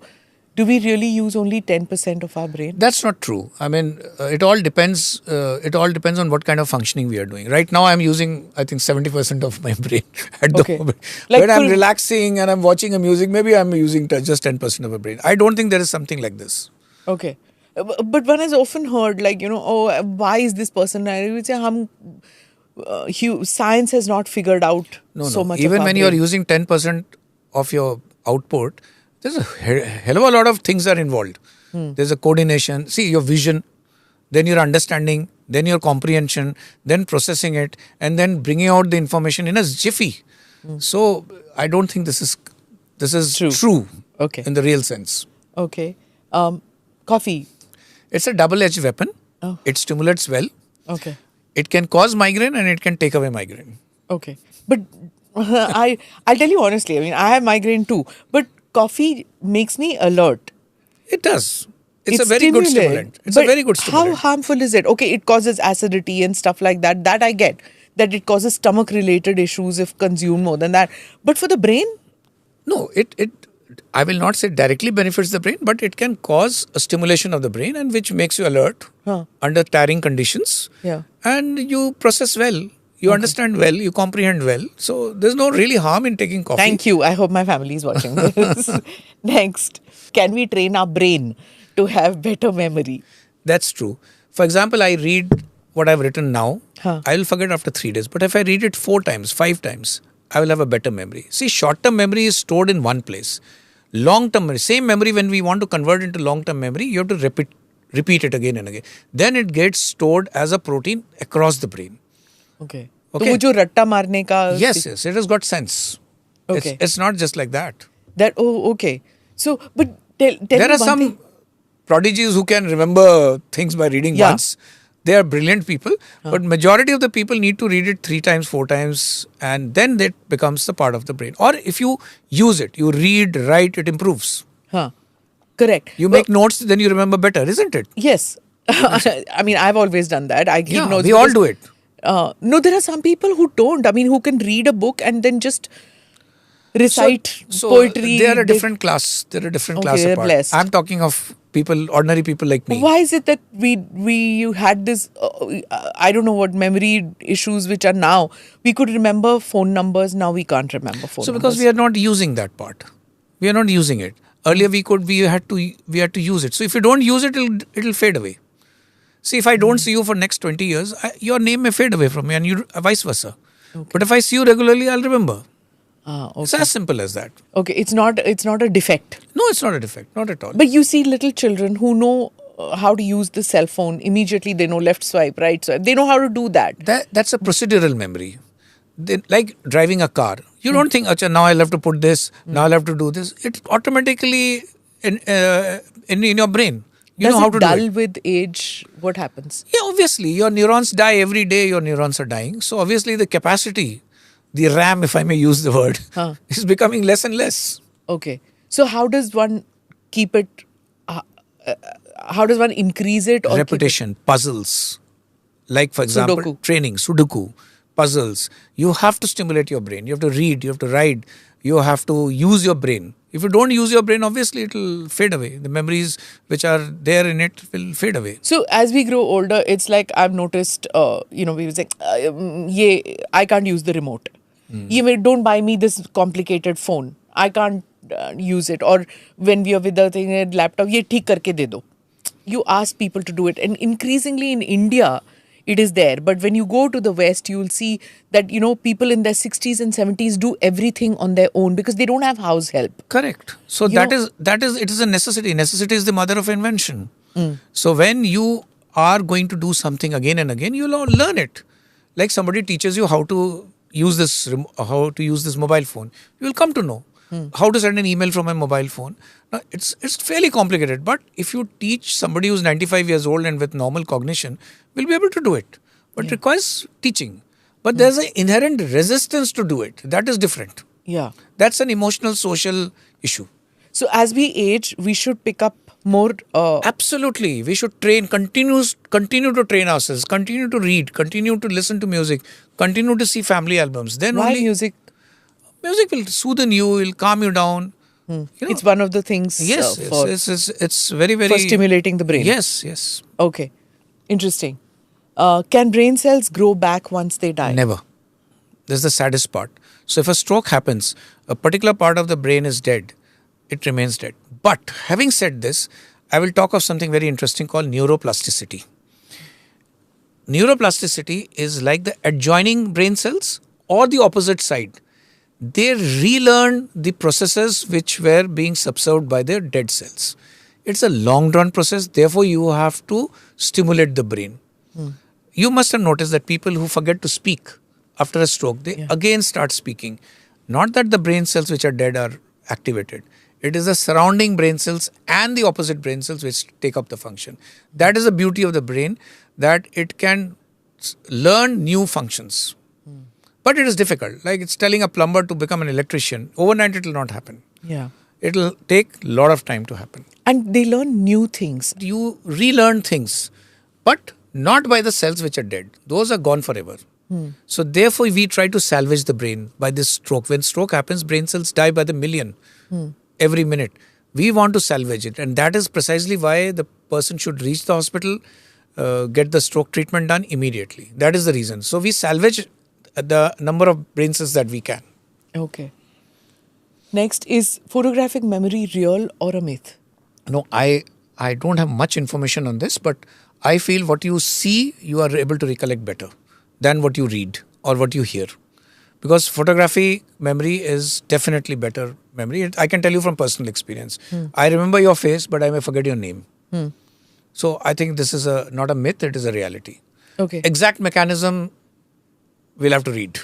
do we really use only 10% of our brain? That's not true. I mean, it all depends. It all depends on what kind of functioning we are doing. Right now, I'm using, I think, 70% of my brain at the moment. Like when I'm relaxing and I'm watching a music, maybe I'm using just 10% of my brain. I don't think there is something like this. Okay. But one has often heard, like, oh, why is this person? I would say, science has not figured out so much. Even when you are brain. using 10% of your output, there's a hell of a lot of things are involved. There's a coordination. See, your vision, then your understanding, then your comprehension, then processing it, and then bringing out the information in a jiffy. So I don't think this is true. Okay. In the real sense. Okay. Coffee. It's a double-edged weapon. Oh. It stimulates well. Okay. It can cause migraine and it can take away migraine. Okay. But I'll tell you honestly, I mean, I have migraine too. But coffee makes me alert. It does. It's a very good stimulant. It's a very good stimulant. How harmful is it? Okay, it causes acidity and stuff like that. That I get. That it causes stomach-related issues if consumed more than that. But for the brain? No, I will not say directly benefits the brain, but it can cause a stimulation of the brain, and which makes you alert under tiring conditions. Yeah. And you process well. You understand well, you comprehend well. So there's no really harm in taking coffee. Thank you. I hope my family is watching this. Next, can we train our brain to have better memory? That's true. For example, I read what I've written now. I will forget after 3 days. But if I read it 4 times, 5 times, I will have a better memory. See, short-term memory is stored in one place. Long-term memory, same memory, when we want to convert into long-term memory, you have to repeat it again and again. Then it gets stored as a protein across the brain. Okay. तो वो जो रट्टा मारने का Yes, it has got sense. Okay. It's not just like that. Okay. So, but tell There me are one some thing. prodigies who can remember things by reading once. They are brilliant people, but majority of the people need to read it 3 times, 4 times, and then that becomes the part of the brain. Or if you use it, you read, write, it improves. Correct. You make notes, then you remember better, isn't it? Yes. I mean, I've always done that. I keep notes. We all do it. No, there are some people who don't. I mean, who can read a book and then just recite So poetry. they are a different class. They're a different class they're apart. blessed. I'm talking of ordinary people like me. Why is it that you had this, I don't know what, memory issues which are now, we could remember phone numbers, now we can't remember phone So numbers? because we are not using that part. We are not using it. Earlier we had to use it. So if you don't use it, it'll fade away. See, if I don't see you for next 20 years, your name may fade away from me, and you vice versa. Okay. But if I see you regularly, I'll remember. Okay. It's as simple as that. Okay, it's not a defect. No, it's not a defect, not at all. But you see little children who know how to use the cell phone. Immediately they know left swipe, right swipe. They know how to do that. That's a procedural memory. Like driving a car. You don't think, Acha, now I'll have to put this, now I'll have to do this. It automatically in your brain. You Does know how it to dull do it. with age? What happens? Yeah, obviously. Your neurons die every day, your neurons are dying. So obviously the capacity, the RAM, if I may use the word, is becoming less and less. Okay. So how does one keep it? How does one increase it? Or Repetition, puzzles. Like, for example, Sudoku. training, Sudoku, puzzles. You have to stimulate your brain. You have to read, you have to write, you have to use your brain. If you don't use your brain, obviously it will fade away. The memories which are there in it will fade away. So as we grow older, it's like I've noticed, we were saying, I can't use the remote. Don't buy me this complicated phone. I can't use it. Or when we are with the thing, laptop, ye theek karke de do. You ask people to do it. And increasingly in India, it is there. But when you go to the West, you'll see that, people in their 60s and 70s do everything on their own because they don't have house help. Correct. So it is a necessity. Necessity is the mother of invention. So when you are going to do something again and again, you'll learn it. Like somebody teaches you how to use this mobile phone, you will come to know how to send an email from a mobile phone. Now, it's fairly complicated, but if you teach somebody who's 95 years old and with normal cognition, will be able to do it. But it requires teaching. But there's an inherent resistance to do it. That is different. Yeah. That's an emotional, social issue. So as we age, we should pick up more. Absolutely. We should continue to train ourselves, continue to read, continue to listen to music, continue to see family albums. Then Why only music? Music will soothe you, will calm you down. It's one of the things it's very, very... for stimulating the brain. Yes. Okay. Interesting. Can brain cells grow back once they die? Never. This is the saddest part. So if a stroke happens, a particular part of the brain is dead. It remains dead. But having said this, I will talk of something very interesting called neuroplasticity. Neuroplasticity is like the adjoining brain cells or the opposite side. They relearn the processes which were being subserved by their dead cells. It's a long drawn process. Therefore, you have to stimulate the brain. You must have noticed that people who forget to speak after a stroke, they again start speaking. Not that the brain cells which are dead are activated. It is the surrounding brain cells and the opposite brain cells which take up the function. That is the beauty of the brain, that it can learn new functions. But it is difficult. Like it's telling a plumber to become an electrician. Overnight it will not happen. Yeah. It will take a lot of time to happen. And they learn new things. You relearn things, but not by the cells which are dead. Those are gone forever. So therefore we try to salvage the brain by this stroke. When stroke happens, brain cells die by the million every minute. We want to salvage it, and that is precisely why the person should reach the hospital, get the stroke treatment done immediately. That is the reason. So we salvage the number of brain cells that we can. Okay. Next, is photographic memory real or a myth? No, I don't have much information on this, but I feel what you see, you are able to recollect better than what you read or what you hear. Because photography memory is definitely better memory. I can tell you from personal experience. I remember your face, but I may forget your name. So I think this is not a myth, it is a reality. Okay. Exact mechanism, we'll have to read.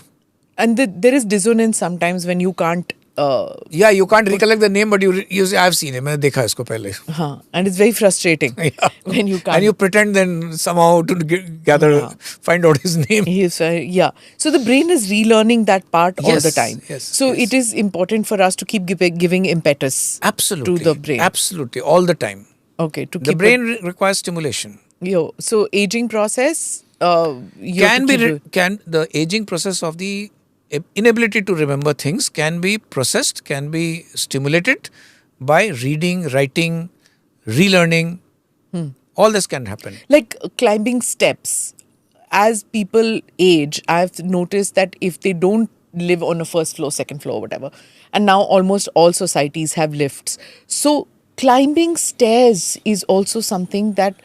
And there is dissonance sometimes when you can't... you can't recollect the name, but you say, I've seen him, मैंने देखा इसको पहले. And it's very frustrating when you can't. And you pretend then somehow to find out his name. So the brain is relearning that part all the time. Yes. It is important for us to keep giving impetus Absolutely. to the brain. Absolutely. All the time. Okay. The brain requires stimulation. So aging process... the aging process of the inability to remember things can be processed, can be stimulated by reading, writing, relearning. All this can happen. Like climbing steps. As people age, I've noticed that if they don't live on a first floor, second floor, whatever, and now almost all societies have lifts. So climbing stairs is also something that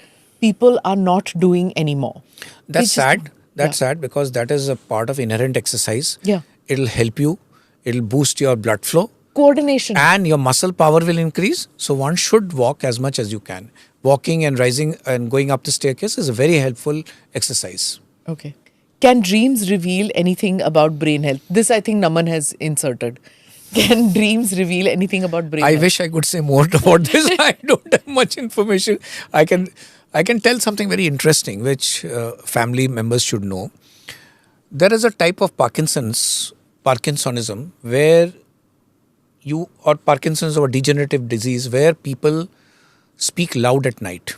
people are not doing anymore. They That's just- sad. That's Yeah. sad because that is a part of inherent exercise. Yeah. It'll help you. It'll boost your blood flow. Coordination. And your muscle power will increase. So one should walk as much as you can. Walking and rising and going up the staircase is a very helpful exercise. Okay. Can dreams reveal anything about brain health? This I think Naman has inserted. Can dreams reveal anything about brain I health? wish I could say more about this. I don't have much information. I can tell something very interesting which family members should know. There is a type of Parkinsonism, where or Parkinson's or degenerative disease where people speak loud at night.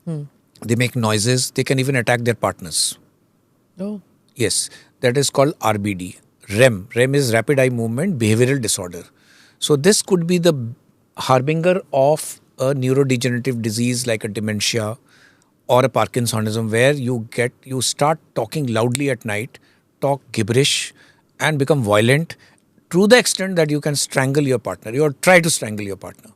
They make noises. They can even attack their partners. Oh. Yes, that is called RBD. REM. REM is rapid eye movement behavioral disorder. So this could be the harbinger of a neurodegenerative disease like a dementia or a Parkinsonism, where you start talking loudly at night, talk gibberish, and become violent to the extent that you can strangle your partner or try to strangle your partner.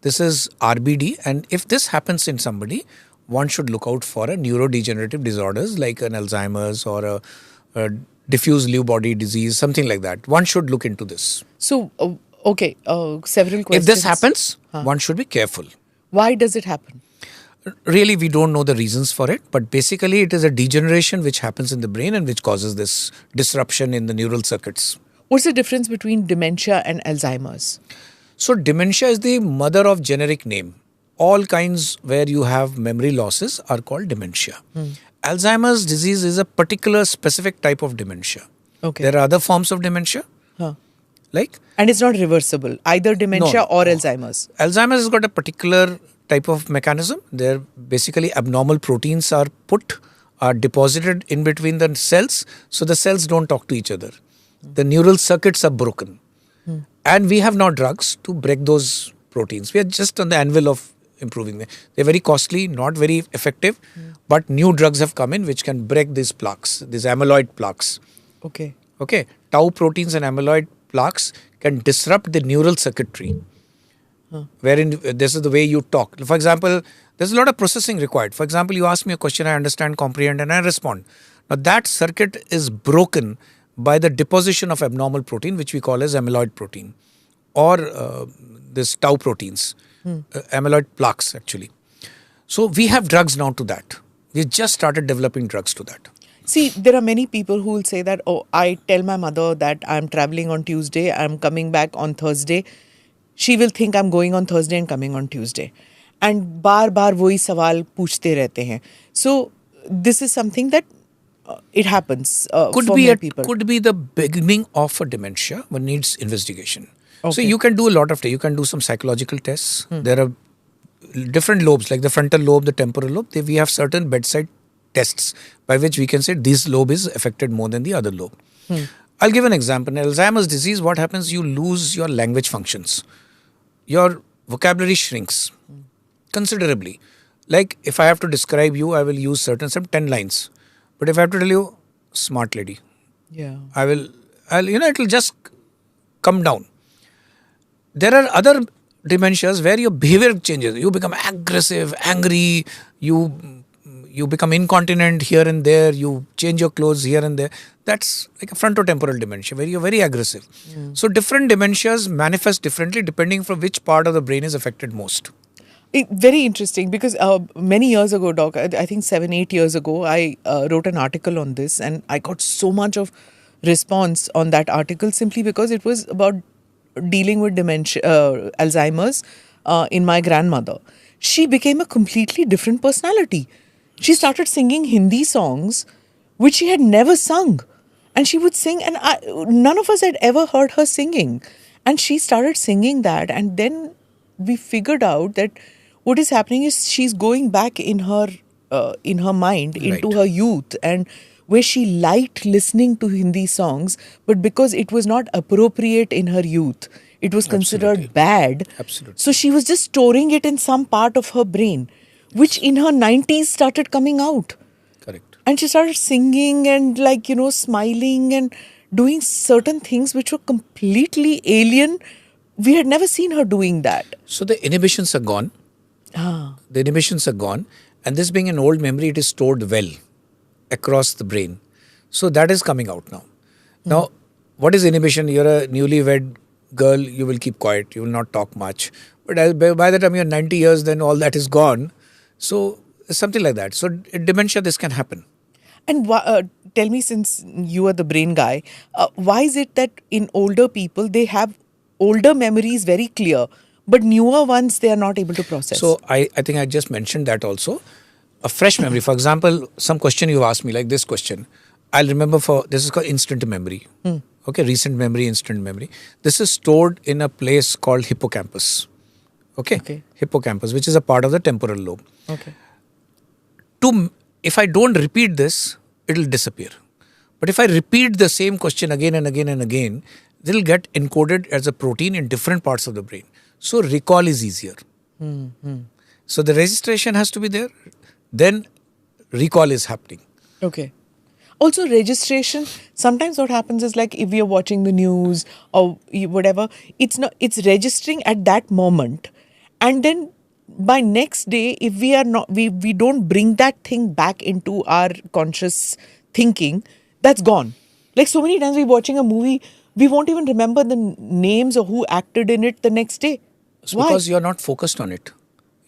This is RBD, and if this happens in somebody, one should look out for a neurodegenerative disorders like an Alzheimer's or a diffuse Lewy body disease, something like that. One should look into this. So, okay, several questions. If this happens, one should be careful. Why does it happen? Really, we don't know the reasons for it, but basically it is a degeneration which happens in the brain and which causes this disruption in the neural circuits. What's the difference between dementia and Alzheimer's? So dementia is the mother of generic name. All kinds where you have memory losses are called dementia. Alzheimer's disease is a particular specific type of dementia. Okay. There are other forms of dementia, Huh. like And it's not reversible, either dementia No. or Alzheimer's. Alzheimer's has got a particular type of mechanism. There basically abnormal proteins are deposited in between the cells, so the cells don't talk to each other. The neural circuits are broken. And we have now drugs to break those proteins. We are just on the anvil of improving them. They're very costly, not very effective, but new drugs have come in which can break these plaques, these amyloid plaques. Okay. Okay, tau proteins and amyloid plaques can disrupt the neural circuitry, wherein this is the way you talk. For example, there's a lot of processing required. For example, you ask me a question, I understand, comprehend, and I respond. Now that circuit is broken by the deposition of abnormal protein, which we call as amyloid protein, or this tau proteins, amyloid plaques actually. So we have drugs now to that. We just started developing drugs to that. See, there are many people who will say that, oh, I tell my mother that I'm traveling on Tuesday, I'm coming back on Thursday. She will think I'm going on Thursday and coming on Tuesday. And बार बार वही सवाल पूछते रहते हैं. So this is something that it happens Could for be many people. could be the beginning of a dementia, but needs investigation. So Okay. you can do a lot of you can do some psychological tests. There are different lobes like the frontal lobe, the temporal lobe. We have certain bedside tests by which we can say this lobe is affected more than the other lobe. I'll give an example. In Alzheimer's disease, what happens? You lose your language functions. Your vocabulary shrinks considerably. Like if I have to describe you, I will use some 10 lines. But if I have to tell you, smart lady, Yeah. it'll just come down. There are other dementias where your behavior changes. You become aggressive, angry, you become incontinent here and there, you change your clothes here and there. That's like a frontotemporal dementia where you're very aggressive. So different dementias manifest differently depending from which part of the brain is affected most. Very interesting because many years ago, Doc, I think 7-8 years ago, I wrote an article on this and I got so much of response on that article simply because it was about dealing with dementia, Alzheimer's in my grandmother. She became a completely different personality. She started singing Hindi songs which she had never sung. And she would sing and none of us had ever heard her singing. And she started singing that and then we figured out that what is happening is she's going back in her mind into Right. her youth and where she liked listening to Hindi songs, but because it was not appropriate in her youth, it was considered Absolutely. bad. Absolutely. So she was just storing it in some part of her brain, which in her 90s started coming out. Correct. And she started singing and, like, smiling and doing certain things which were completely alien. We had never seen her doing that. So the inhibitions are gone. The inhibitions are gone. And this being an old memory, it is stored well across the brain. So that is coming out now. Now, what is inhibition? You're a newlywed girl, you will keep quiet, you will not talk much. But by the time you're 90 years, then all that is gone. So something like that. So in dementia, this can happen. And tell me, since you are the brain guy, why is it that in older people, they have older memories very clear, but newer ones they are not able to process? So I think I just mentioned that also. A fresh memory, for example, some question you asked me, like this question, I'll remember this is called instant memory. Okay, recent memory, instant memory. This is stored in a place called hippocampus. Okay. Hippocampus, which is a part of the temporal lobe. Okay. If I don't repeat this, it'll disappear. But if I repeat the same question again and again and again, it'll get encoded as a protein in different parts of the brain. So recall is easier. So the registration has to be there. Then recall is happening. Okay. Also, registration, sometimes what happens is, like, if we are watching the news or whatever, it's registering at that moment. And then by next day, if we are not, we don't bring that thing back into our conscious thinking, that's gone. Like, so many times we're watching a movie, we won't even remember the names or who acted in it the next day. It's Why? because you're not focused on it.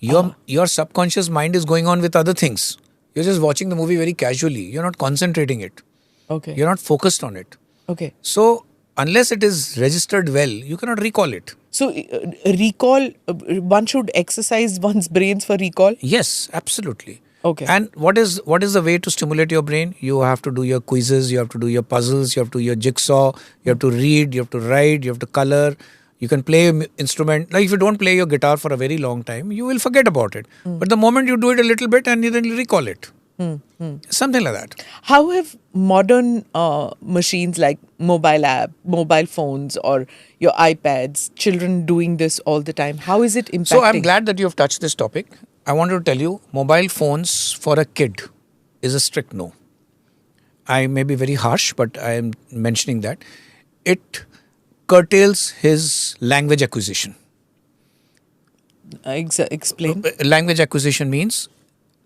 Your subconscious mind is going on with other things. You're just watching the movie very casually. You're not concentrating it. Okay. You're not focused on it. Okay. So unless it is registered well, you cannot recall it. So recall, one should exercise one's brains for recall? Yes, absolutely. Okay. And what is the way to stimulate your brain? You have to do your quizzes, you have to do your puzzles, you have to do your jigsaw, you have to read, you have to write, you have to color. You can play an instrument. Like if you don't play your guitar for a very long time, you will forget about it. But the moment you do it a little bit and you then recall it. Something like that. How have modern machines like mobile phones or your iPads, children doing this all the time, how is it impacting? So I'm glad that you have touched this topic. I want to tell you, mobile phones for a kid is a strict no. I may be very harsh, but I am mentioning that. It curtails his language acquisition. Explain. Language acquisition means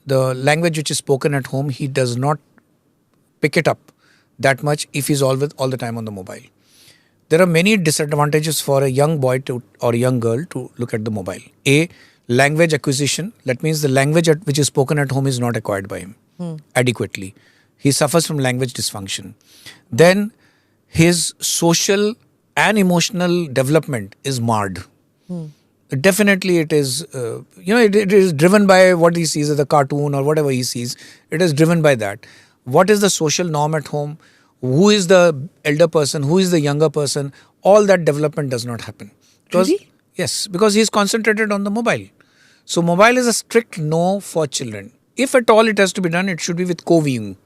the language which is spoken at home, he does not pick it up that much if he's all the time on the mobile. There are many disadvantages for a young boy or a young girl to look at the mobile. A, language acquisition. That means the language which is spoken at home is not acquired by him adequately. He suffers from language dysfunction. Then his social and emotional development is marred. Definitely it is, it is driven by what he sees as a cartoon or whatever he sees. It is driven by that. What is the social norm at home? Who is the elder person? Who is the younger person? All that development does not happen. Really? Yes, because he is concentrated on the mobile. So mobile is a strict no for children. If at all it has to be done, it should be with co-viewing.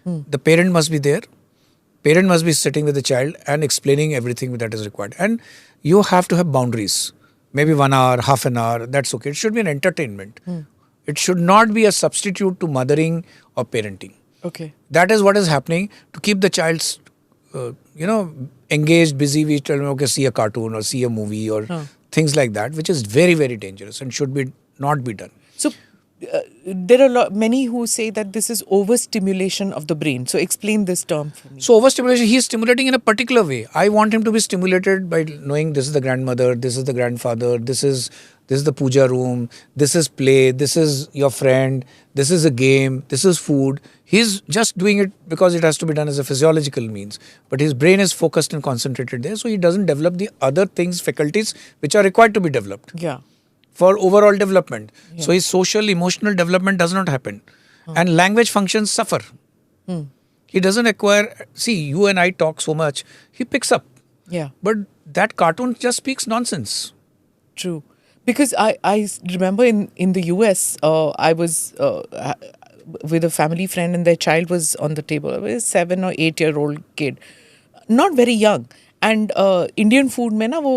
The parent must be there. Parent must be sitting with the child and explaining everything that is required. And you have to have boundaries. Maybe 1 hour, half an hour, that's okay. It should be an entertainment. It should not be a substitute to mothering or parenting. Okay. That is what is happening to keep the child, engaged, busy. We tell them, okay, see a cartoon or see a movie or things like that, which is very, very dangerous and should not be done. So there are many who say that this is overstimulation of the brain. So explain this term for me. So overstimulation, he is stimulating in a particular way. I want him to be stimulated by knowing this is the grandmother, this is the grandfather, this is the puja room, this is play, this is your friend, this is a game, this is food. He's just doing it because it has to be done as a physiological means. But his brain is focused and concentrated there, so he doesn't develop the other things, faculties which are required to be developed. Yeah. For overall development. So his social, emotional development does not happen. And language functions suffer. He doesn't acquire, see, you and I talk so much, he picks up. Yeah. But that cartoon just speaks nonsense. True. Because I remember in the US, I was with a family friend and their child was on the table. It was a 7 or 8 year old kid. Not very young. And Indian food में ना वो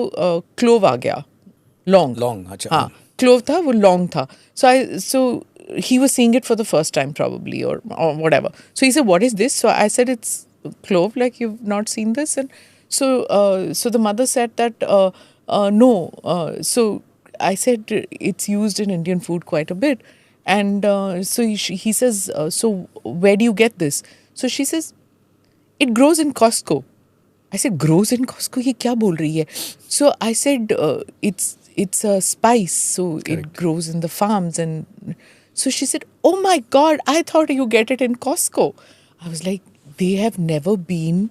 clove आ गया, long. अच्छा. हाँ, clove था, वो long था. So he was seeing it for the first time probably or whatever. So he said, "What is this?" So I said, "It's clove. Like you've not seen this." And so the mother said that no. So I said it's used in Indian food quite a bit, and so he says, "So where do you get this?" So she says, "It grows in Costco." I said, "Grows in Costco? ये क्या बोल रही है?" So I said, "It's a spice, so it grows in the farms." And so she said, "Oh my God, I thought you get it in Costco." I was like, they have never been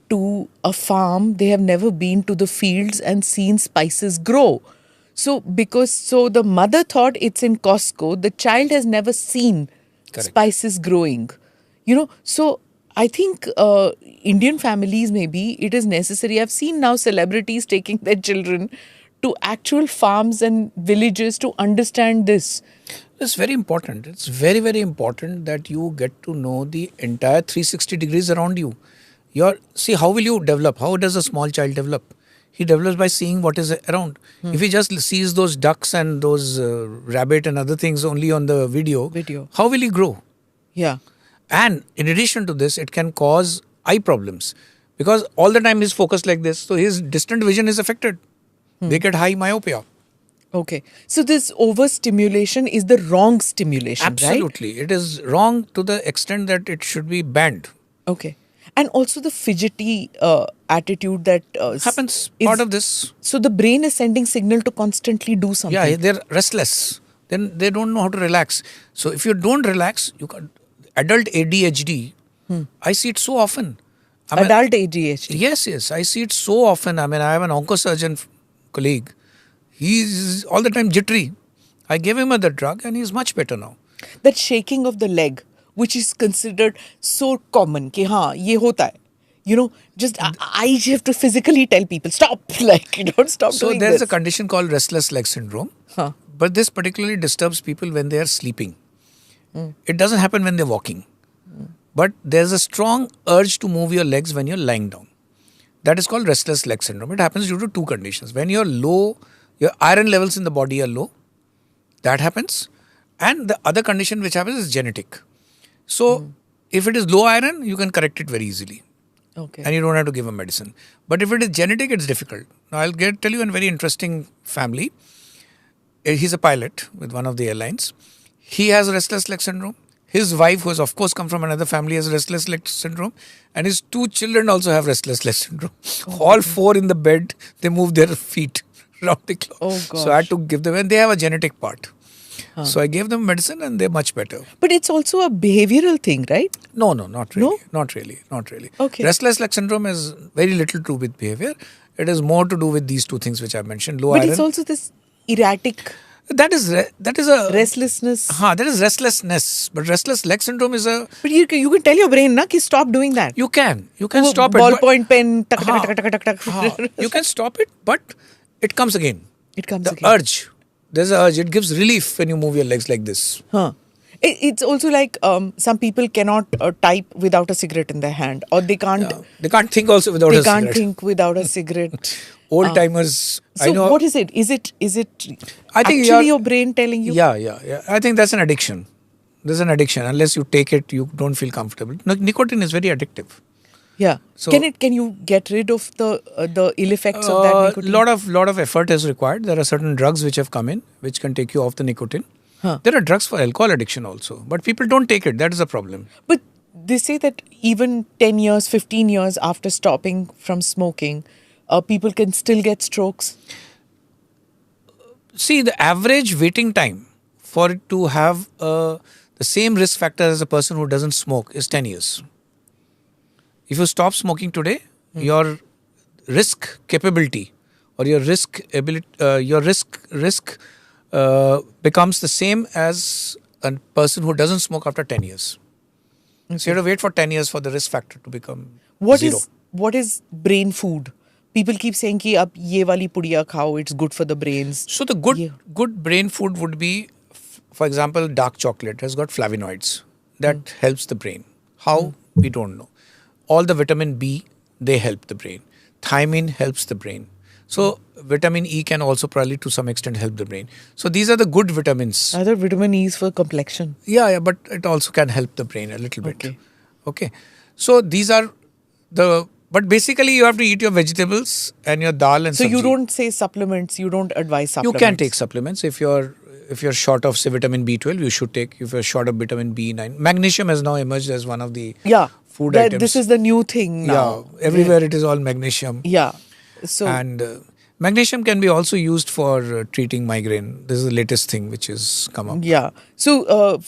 to a farm, they have never been to the fields and seen spices grow. So the mother thought it's in Costco, the child has never seen spices growing. So I think Indian families, maybe it is necessary. I've seen now celebrities taking their children to actual farms and villages to understand this. It's very important. It's very, very important that you get to know the entire 360 degrees around you. See, how will you develop? How does a small child develop? He develops by seeing what is around. If he just sees those ducks and those rabbit and other things only on the video, how will he grow? Yeah. And in addition to this, it can cause eye problems because all the time he's focused like this. So his distant vision is affected. They get high myopia. Okay. So this overstimulation is the wrong stimulation, Absolutely. Right? It is wrong to the extent that it should be banned. Okay. And also the fidgety attitude that happens part of this. So the brain is sending signal to constantly do something. Yeah, they're restless. Then they don't know how to relax. So if you don't relax, you can. Adult ADHD, I see it so often. Adult ADHD? Yes. I see it so often. I have an oncosurgeon colleague. He's all the time jittery. I gave him the drug and he's much better now. That shaking of the leg, which is considered so common, कि हाँ, ये होता है. Just I have to physically tell people, stop, don't stop doing this. So there's a condition called restless leg syndrome. But this particularly disturbs people when they are sleeping. It doesn't happen when they're walking. But there's a strong urge to move your legs when you're lying down. That is called restless leg syndrome. It happens due to two conditions. When you're low, your iron levels in the body are low. That happens. And the other condition which happens is genetic. So if it is low iron, you can correct it very easily. Okay. And you don't have to give a medicine. But if it is genetic, it's difficult. Now I'll tell you a very interesting family. He's a pilot with one of the airlines. He has restless leg syndrome. His wife, who has of course come from another family, has restless leg syndrome. And his two children also have restless leg syndrome. All four in the bed, they move their feet round the clock. Oh, gosh. So I had to give them, and they have a genetic part. So I gave them medicine and they're much better. But it's also a behavioral thing, right? No, not really. No? Not really. Okay. Restless leg syndrome has very little to do with behavior. It is more to do with these two things which I mentioned. Low but iron. It's also this erratic That is a restlessness. That is restlessness. But restless leg syndrome is a. But you can tell your brain, na, ki stop doing that. You can stop it. Ballpoint pen. Tak, tak, tak, tak, tak, tak. You can stop it, but it comes again. It comes the again. Urge. There's an urge. It gives relief when you move your legs like this. It's also like some people cannot type without a cigarette in their hand, or they can't. They can't think also without a cigarette. They can't think without a cigarette. Old timers. So I know. What is it? Is it I think actually your brain telling you? Yeah. I think that's an addiction. There's an addiction. Unless you take it, you don't feel comfortable. Nicotine is very addictive. Yeah. So can you get rid of the ill effects of that nicotine? Lot of effort is required. There are certain drugs which have come in which can take you off the nicotine. There are drugs for alcohol addiction also, but people don't take it. That is a problem. But they say that even 10 years, 15 years after stopping from smoking, people can still get strokes. See, the average waiting time for it to have the same risk factor as a person who doesn't smoke is 10 years. If you stop smoking today, your risk capability or your risk becomes the same as a person who doesn't smoke after 10 years. Okay. So you have to wait for 10 years for the risk factor to become zero. What is brain food? People keep saying ki ab ye wali pudiya khao, it's good for the brains. So the good brain food would be, for example, dark chocolate has got flavonoids that helps the brain. How? We don't know. All the vitamin B, they help the brain. thiamine helps the brain. So vitamin E can also probably to some extent help the brain. So these are the good vitamins. Other vitamin E is for complexion. Yeah, but it also can help the brain a little bit. Okay. Okay. So these are but basically you have to eat your vegetables and your dal and So you sabzi. don't say supplements, you don't advise You supplements. can take supplements if you're short of say vitamin B12. You should take. If you're short of vitamin B9, magnesium has now emerged as one of the food items. This is the new thing now. Yeah, everywhere it is all magnesium. Yeah. So And magnesium can be also used for treating migraine. This is the latest thing which has come up. yeah. So